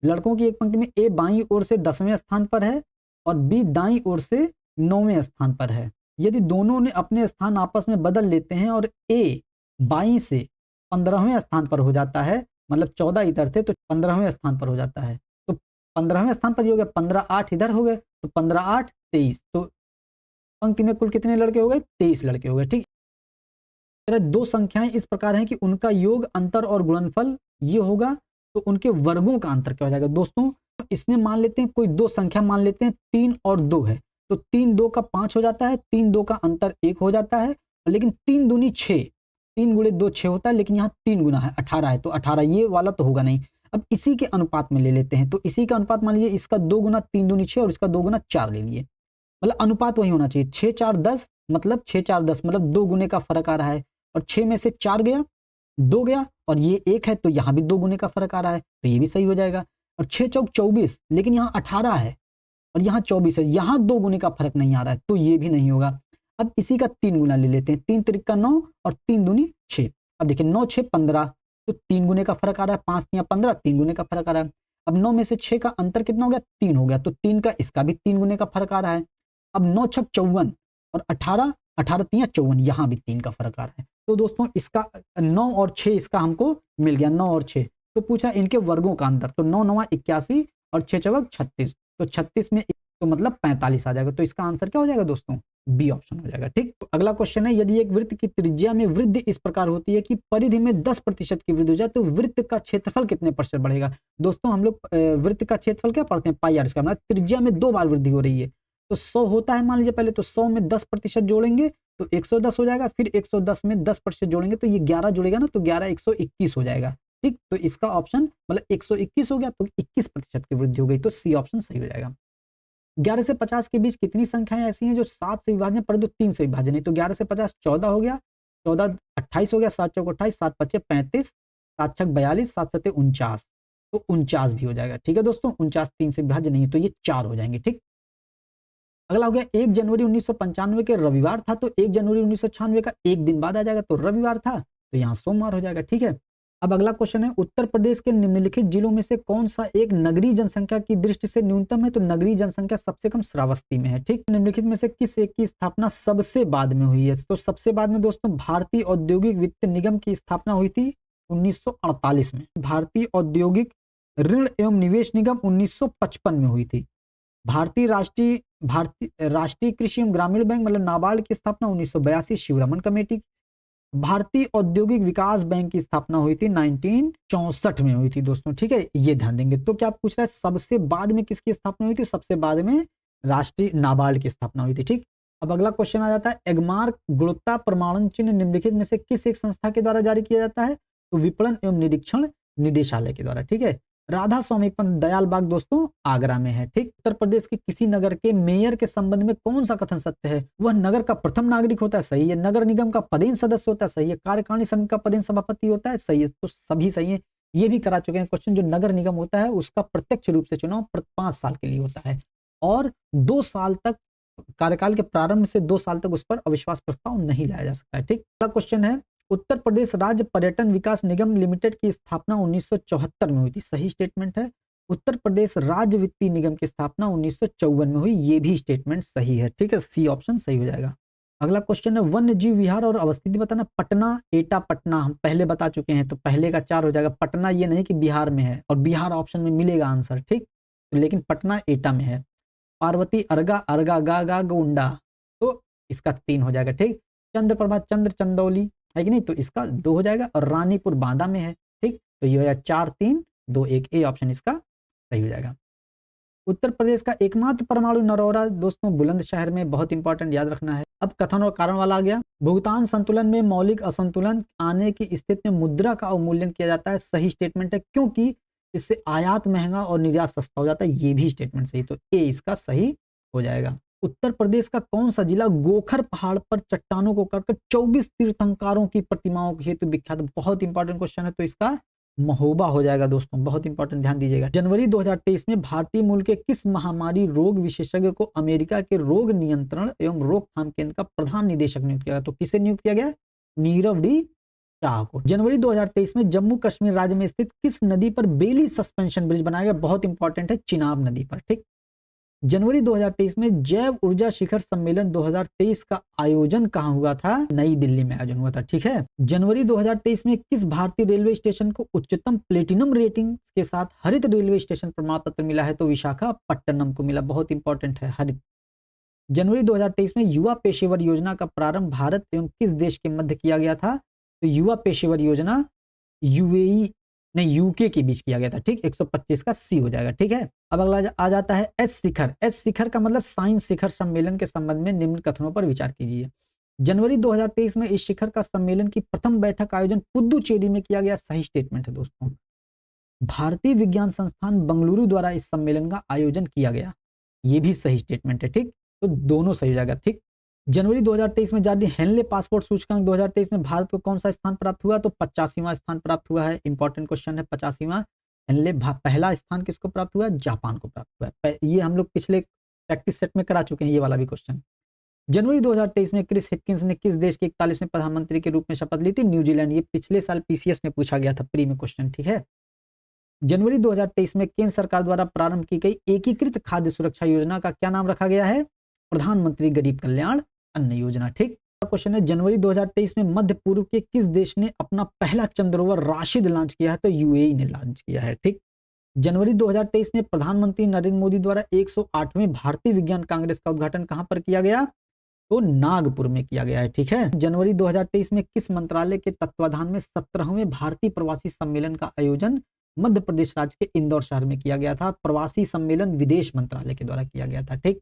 लड़कों की एक पंक्ति में ए बाईं ओर से 10वें स्थान पर है और बी दाईं ओर से 9वें स्थान पर है, यदि दोनों ने अपने स्थान आपस में बदल लेते हैं और ए बाईं से 15वें स्थान पर हो जाता है, मतलब 14 इधर थे तो 15वें स्थान पर हो जाता है, तो 15वें स्थान पर ये हो गया, 15 8 इधर हो गए, तो 15 8 23, तो पंक्ति में कुल कितने लड़के हो गए, 23 लड़के हो गए, ठीक। दो संख्याएं इस प्रकार हैं कि उनका योग, अंतर और गुणनफल ये होगा, तो उनके वर्गों का अंतर क्या हो जाएगा दोस्तों। इसमें मान लेते हैं कोई दो संख्या मान लेते हैं 3 और 2 है, तो 3 2 का 5 हो जाता है, 3 2 का अंतर 1 हो जाता है, लेकिन 3 दूनी 6, 3 गुणे 2 6 होता है, लेकिन यहाँ 3 गुना है 18 है, तो 18 ये वाला तो होगा नहीं। अब इसी के अनुपात में ले लेते हैं, तो इसी का अनुपात मान लीजिए, इसका 2 गुना 3 दूनी 6 और इसका 2 गुना 4 ले लिए, मतलब अनुपात वही होना चाहिए, 6 4 10, मतलब 6 4 10, मतलब 2 गुने का फर्क आ रहा है, और 6 में से 4 गया, 2 गया, और ये 1 है, तो यहाँ भी 2 गुने का फर्क आ रहा है, तो ये भी सही हो जाएगा। और 6 चौक 24, लेकिन यहाँ 18 है और यहाँ 24 है, यहाँ 2 गुने का फर्क नहीं आ रहा है, तो ये भी नहीं होगा। अब इसी का 3 गुना ले लेते हैं, 3 तिरिक का 9 और 3 दूनी 6। अब देखिए 9 6 15, तो 3 गुने का फर्क आ रहा है, 5 तियां 15, 3 गुने का फर्क आ रहा है। अब 9 में से 6 का अंतर कितना हो गया, 3 हो गया, तो 3 का इसका भी 3 गुने का फर्क आ रहा है। अब 9 छक 54 और 18 18 तियां 54, यहाँ भी 3 का फर्क आ रहा है। तो दोस्तों इसका 9 और 6 इसका हमको मिल गया, 9 और 6। तो पूछा इनके वर्गों का अंतर, तो 9 9 81 और 6 चौक 36, तो 36 में तो मतलब 45 आ जाएगा, तो इसका आंसर क्या हो जाएगा दोस्तों, बी ऑप्शन हो जाएगा, ठीक। तो अगला क्वेश्चन है, यदि एक वृत्त की त्रिज्या में वृद्धि इस प्रकार होती है कि परिधि में 10% की वृद्धि हो जाए, तो वृत्त का क्षेत्रफल कितने प्रतिशत बढ़ेगा। दोस्तों हम लोग वृत्त का क्षेत्रफल क्या पढ़ते हैं, पाई आर स्क्वायर, मतलब त्रिज्या में 2 बार वृद्धि हो रही है, तो 100 होता है मान लीजिए पहले, तो 100 में 10% जोड़ेंगे तो 110 हो जाएगा, फिर 110 में 10% जोड़ेंगे तो ये 11 जुड़ेगा ना, तो 11 121 हो जाएगा, ठीक। तो इसका ऑप्शन मतलब 121 हो गया, तो 21% की वृद्धि हो गई, तो सी ऑप्शन सही हो जाएगा। 11 से 50 के बीच कितनी संख्याएं ऐसी हैं जो 7 से विभाजन है परंतु 3 से विभाजन है, तो 11 से 50 14 हो गया, 14 28 हो गया, 7 चौक 28, 7 पच्चे 35, 7 छक 42, 7 सत्ते 49, तो 49 भी हो जाएगा, ठीक है दोस्तों। 49 3 से विभाजन नहीं है, तो ये 4 हो जाएंगे, ठीक। अगला हो गया 1 जनवरी 1995 के रविवार था, तो 1 जनवरी 1996 का एक दिन बाद आ जाएगा, तो रविवार था, तो यहाँ सोमवार हो जाएगा, ठीक है। अब अगला क्वेश्चन है, उत्तर प्रदेश के निम्नलिखित जिलों में से कौन सा एक नगरीय जनसंख्या की दृष्टि से न्यूनतम है, तो नगरीय जनसंख्या सबसे कम श्रावस्ती में है, ठीक। निम्नलिखित में से किस एक की स्थापना सबसे बाद में हुई है, तो सबसे बाद में दोस्तों भारतीय औद्योगिक वित्त निगम की स्थापना हुई थी 1948 में, भारतीय औद्योगिक ऋण एवं निवेश निगम 1955 में हुई थी, भारतीय राष्ट्रीय कृषि एवं ग्रामीण बैंक मतलब नाबार्ड की स्थापना 1982 शिवरमन कमेटी, भारतीय औद्योगिक विकास बैंक की स्थापना हुई थी 1964 में हुई थी दोस्तों, ठीक है, ये ध्यान देंगे। तो क्या पूछ रहा है सबसे बाद में किसकी स्थापना हुई थी, सबसे बाद में राष्ट्रीय नाबार्ड की स्थापना हुई थी, ठीक। अब अगला क्वेश्चन आ जाता है, एगमार्क गुणवत्ता प्रमाणन चिन्ह निम्नलिखित में से किस एक संस्था के द्वारा जारी किया जाता है, तो विपणन एवं निरीक्षण निदेशालय के द्वारा, ठीक है। राधा स्वामी पंत दयाल बाग दोस्तों आगरा में है, ठीक। उत्तर प्रदेश के किसी नगर के मेयर के संबंध में कौन सा कथन सत्य है, वह नगर का प्रथम नागरिक होता है, सही है। नगर निगम का पदेन सदस्य होता है, सही है। कार्यकारिणी समिति का पदेन सभापति होता है, सही है। तो सभी सही है, ये भी करा चुके हैं क्वेश्चन। जो नगर निगम होता है उसका प्रत्यक्ष रूप से चुनाव 5 साल के लिए होता है और 2 साल तक, कार्यकाल के प्रारंभ से 2 साल तक उस पर अविश्वास प्रस्ताव नहीं लाया जा सकता है, ठीक। अगला क्वेश्चन है, उत्तर प्रदेश राज्य पर्यटन विकास निगम लिमिटेड की स्थापना 1974 में हुई थी, सही स्टेटमेंट है। उत्तर प्रदेश राज्य वित्तीय निगम की स्थापना 1954 में हुई, ये भी स्टेटमेंट सही है, ठीक है, सी ऑप्शन सही हो जाएगा। अगला क्वेश्चन है, वन्य जीव विहार और अवस्थिति बताना। पटना, एटा पटना हम पहले बता चुके हैं, तो पहले का 4 हो जाएगा। पटना ये नहीं कि बिहार में है, और बिहार ऑप्शन में मिलेगा आंसर, ठीक, लेकिन पटना एटा में है। पार्वती अर्गा, अर्गा गा गा गोंडा, तो इसका 3 हो जाएगा, ठीक। चंद्रप्रभा चंद्र चंदौली है कि नहीं, तो इसका 2 हो जाएगा। और रानीपुर बांदा में है, ठीक, तो ये हो जाएगा 4 3 2 1, ए ऑप्शन इसका सही हो जाएगा। उत्तर प्रदेश का एकमात्र परमाणु नरौरा दोस्तों बुलंदशहर में, बहुत इंपॉर्टेंट, याद रखना है। अब कथन और कारण वाला आ गया। भुगतान संतुलन में मौलिक असंतुलन आने की स्थिति में मुद्रा का अवमूल्यन किया जाता है, सही स्टेटमेंट है, क्योंकि इससे आयात महंगा और निर्यात सस्ता हो जाता है, ये भी स्टेटमेंट सही, तो ए इसका सही हो जाएगा। उत्तर प्रदेश का कौन सा जिला गोखर पहाड़ पर चट्टानों को काटकर 24 तीर्थंकरों की प्रतिमाओं के हेतु विख्यात? बहुत इंपॉर्टेंट क्वेश्चन है, तो इसका महोबा हो जाएगा दोस्तों, बहुत इंपॉर्टेंट, ध्यान दीजिएगा। जनवरी 2023 में भारतीय मूल के किस महामारी रोग विशेषज्ञ को अमेरिका के रोग नियंत्रण एवं रोकथाम केंद्र का प्रधान निदेशक नियुक्त किया गया? तो किसे नियुक्त किया गया? नीरव डी शाह को। जनवरी 2023 में जम्मू कश्मीर राज्य में स्थित किस नदी पर बेली सस्पेंशन ब्रिज बनाया गया? बहुत इंपॉर्टेंट है, चिनाब नदी पर, ठीक। जनवरी 2023 में जैव ऊर्जा शिखर सम्मेलन 2023 का आयोजन कहां हुआ था? नई दिल्ली में आयोजन हुआ था, ठीक है। जनवरी 2023 में किस भारतीय रेलवे स्टेशन को उच्चतम प्लेटिनम रेटिंग के साथ हरित रेलवे स्टेशन प्रमाण पत्र मिला है? तो विशाखापट्टनम को मिला, बहुत इंपॉर्टेंट है, हरित। जनवरी 2023 में युवा पेशेवर योजना का प्रारंभ भारत एवं किस देश के मध्य किया गया था? तो युवा पेशेवर योजना यूएई नहीं यूके के बीच किया गया था, ठीक। 125 का सी हो जाएगा, ठीक है। अब अगला आ जाता है एस शिखर। एस शिखर का मतलब साइंस शिखर सम्मेलन के संबंध में निम्न कथनों पर विचार कीजिए। जनवरी 2023 में इस शिखर का सम्मेलन की प्रथम बैठक आयोजन पुदुचेरी में किया गया, सही स्टेटमेंट है दोस्तों। भारतीय विज्ञान संस्थान बेंगलुरु द्वारा इस सम्मेलन का आयोजन किया गया, ये भी सही स्टेटमेंट है, ठीक। तो दोनों सही हो जाएगा, ठीक। जनवरी 2023 में जारी हेनले पासपोर्ट सूचकांक 2023 में भारत को कौन सा स्थान प्राप्त हुआ? तो 85वां स्थान प्राप्त हुआ है, इंपॉर्टेंट क्वेश्चन है, 85वां। हेनले पहला स्थान किसको प्राप्त हुआ? जापान को प्राप्त हुआ। ये हम लोग पिछले प्रैक्टिस सेट में करा चुके हैं, ये वाला भी क्वेश्चन। जनवरी 2023 में क्रिस हिटकिंस ने किस देश के 41वें प्रधानमंत्री के रूप में शपथ ली थी? न्यूजीलैंड। ये पिछले साल पीसीएस में पूछा गया था, प्री में क्वेश्चन, ठीक है। जनवरी 2023 में केंद्र सरकार द्वारा प्रारंभ की गई एकीकृत खाद्य सुरक्षा योजना का क्या नाम रखा गया है? प्रधानमंत्री गरीब कल्याण अन्न योजना, ठीक। क्वेश्चन है, जनवरी 2023 में मध्य पूर्व के किस देश ने अपना पहला चंद्र रोवर राशिद लॉन्च किया है? तो यूएई ने लॉन्च किया है, ठीक। जनवरी 2023 में प्रधानमंत्री नरेंद्र मोदी द्वारा 108वें भारतीय विज्ञान कांग्रेस का उद्घाटन कहां पर किया गया? तो नागपुर में किया गया है, ठीक है। जनवरी 2023 में किस मंत्रालय के तत्वाधान में 17वें भारतीय प्रवासी सम्मेलन का आयोजन मध्य प्रदेश राज्य के इंदौर शहर में किया गया था? प्रवासी सम्मेलन विदेश मंत्रालय के द्वारा किया गया था, ठीक।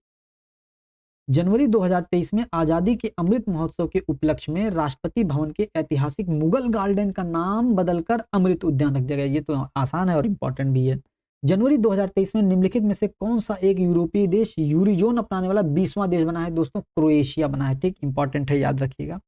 जनवरी 2023 में आजादी के अमृत महोत्सव के उपलक्ष्य में राष्ट्रपति भवन के ऐतिहासिक मुगल गार्डन का नाम बदलकर अमृत उद्यान रख दिया गया। ये तो आसान है और इंपॉर्टेंट भी है। जनवरी 2023 में निम्नलिखित में से कौन सा एक यूरोपीय देश यूरिजोन अपनाने वाला 20वां देश बना है? दोस्तों क्रोएशिया बना है, ठीक। इंपॉर्टेंट है, याद रखिएगा।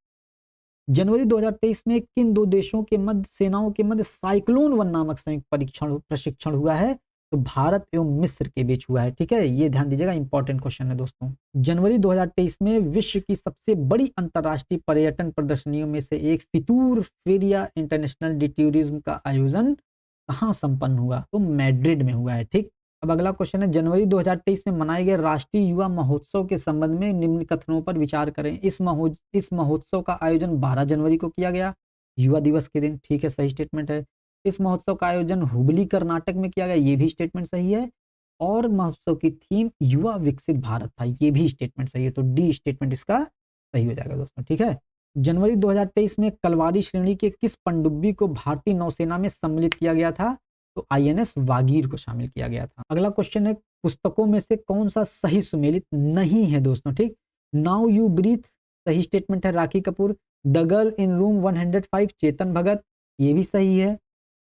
जनवरी 2023 में किन दो देशों के मध्य सेनाओं के मध्य साइक्लोन वन नामक संयुक्त प्रशिक्षण हुआ है? तो भारत एवं मिस्र के बीच हुआ है, ठीक है। ये ध्यान दीजिएगा, इंपॉर्टेंट क्वेश्चन है दोस्तों। जनवरी 2023 में विश्व की सबसे बड़ी अंतर्राष्ट्रीय पर्यटन प्रदर्शनियों में से एक फितूर फेरिया इंटरनेशनल डी टूरिज्म का आयोजन कहां संपन्न हुआ? तो मैड्रिड में हुआ है, ठीक। अब अगला क्वेश्चन है, जनवरी 2023 में मनाए गए राष्ट्रीय युवा महोत्सव के संबंध में निम्न कथनों पर विचार करें। इस महोत्सव का आयोजन 12 जनवरी को किया गया, युवा दिवस के दिन, ठीक है, सही स्टेटमेंट है। इस महोत्सव का आयोजन हुबली कर्नाटक में किया गया, ये भी स्टेटमेंट सही है। और महोत्सव की थीम युवा विकसित भारत था, ये भी स्टेटमेंट सही है। तो डी स्टेटमेंट इसका सही हो जाएगा दोस्तों, ठीक है। जनवरी 2023 में कलवारी श्रेणी के किस पनडुब्बी को भारतीय नौसेना में सम्मिलित किया गया था? तो आईएनएस वागीर को शामिल किया गया था। अगला क्वेश्चन है, पुस्तकों में से कौन सा सही सुमेलित नहीं है दोस्तों, ठीक। नाउ यू ब्रीथ सही स्टेटमेंट है, Rakhi Kapoor. The girl in room 105 Chetan Bhagat, ये भी सही है।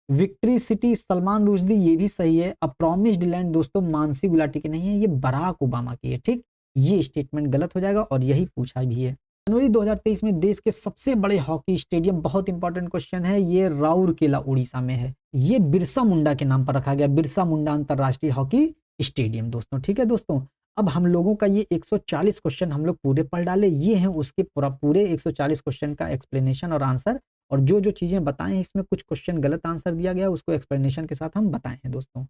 विक्ट्री सिटी सलमान रुश्दी, ये भी सही है। अ प्रॉमिस्ड लैंड दोस्तों मानसी गुलाटी की नहीं है, ये बराक ओबामा की है, ठीक। ये स्टेटमेंट गलत हो जाएगा और यही पूछा भी है। जनवरी 2023 में देश के सबसे बड़े हॉकी स्टेडियम, बहुत इंपॉर्टेंट क्वेश्चन है, ये राउरकेला उड़ीसा में है। ये बिरसा मुंडा के नाम पर रखा गया, बिरसा मुंडा अंतरराष्ट्रीय हॉकी स्टेडियम दोस्तों, ठीक है दोस्तों। अब हम लोगों का ये 140 क्वेश्चन हम लोग पूरे पढ़ डाले, ये हैं उसके पूरे 140 क्वेश्चन का एक्सप्लेनेशन और आंसर। और जो जो चीजें बताएं हैं इसमें कुछ क्वेश्चन गलत आंसर दिया गया, उसको एक्सप्लेनेशन के साथ हम बताए हैं दोस्तों।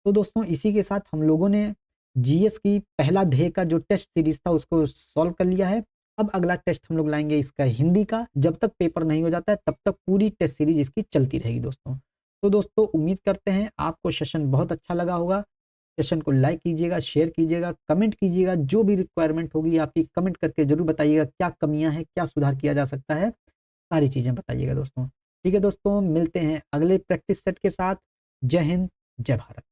तो दोस्तों इसी के साथ हम लोगों ने जीएस की पहला अध्याय का जो टेस्ट सीरीज था उसको सॉल्व कर लिया है। अब अगला टेस्ट हम लोग लाएंगे इसका हिंदी का। जब तक पेपर नहीं हो जाता है तब तक पूरी टेस्ट सीरीज इसकी चलती रहेगी दोस्तों। तो दोस्तों उम्मीद करते हैं आपको सेशन बहुत अच्छा लगा होगा। सेशन को लाइक कीजिएगा, शेयर कीजिएगा, कमेंट कीजिएगा, जो भी रिक्वायरमेंट होगी आपकी कमेंट करके जरूर बताइएगा, क्या कमियां हैं, क्या सुधार किया जा सकता है, सारी चीजें बताइएगा दोस्तों। ठीक है दोस्तों, मिलते हैं अगले प्रैक्टिस सेट के साथ। जय हिंद, जय भारत।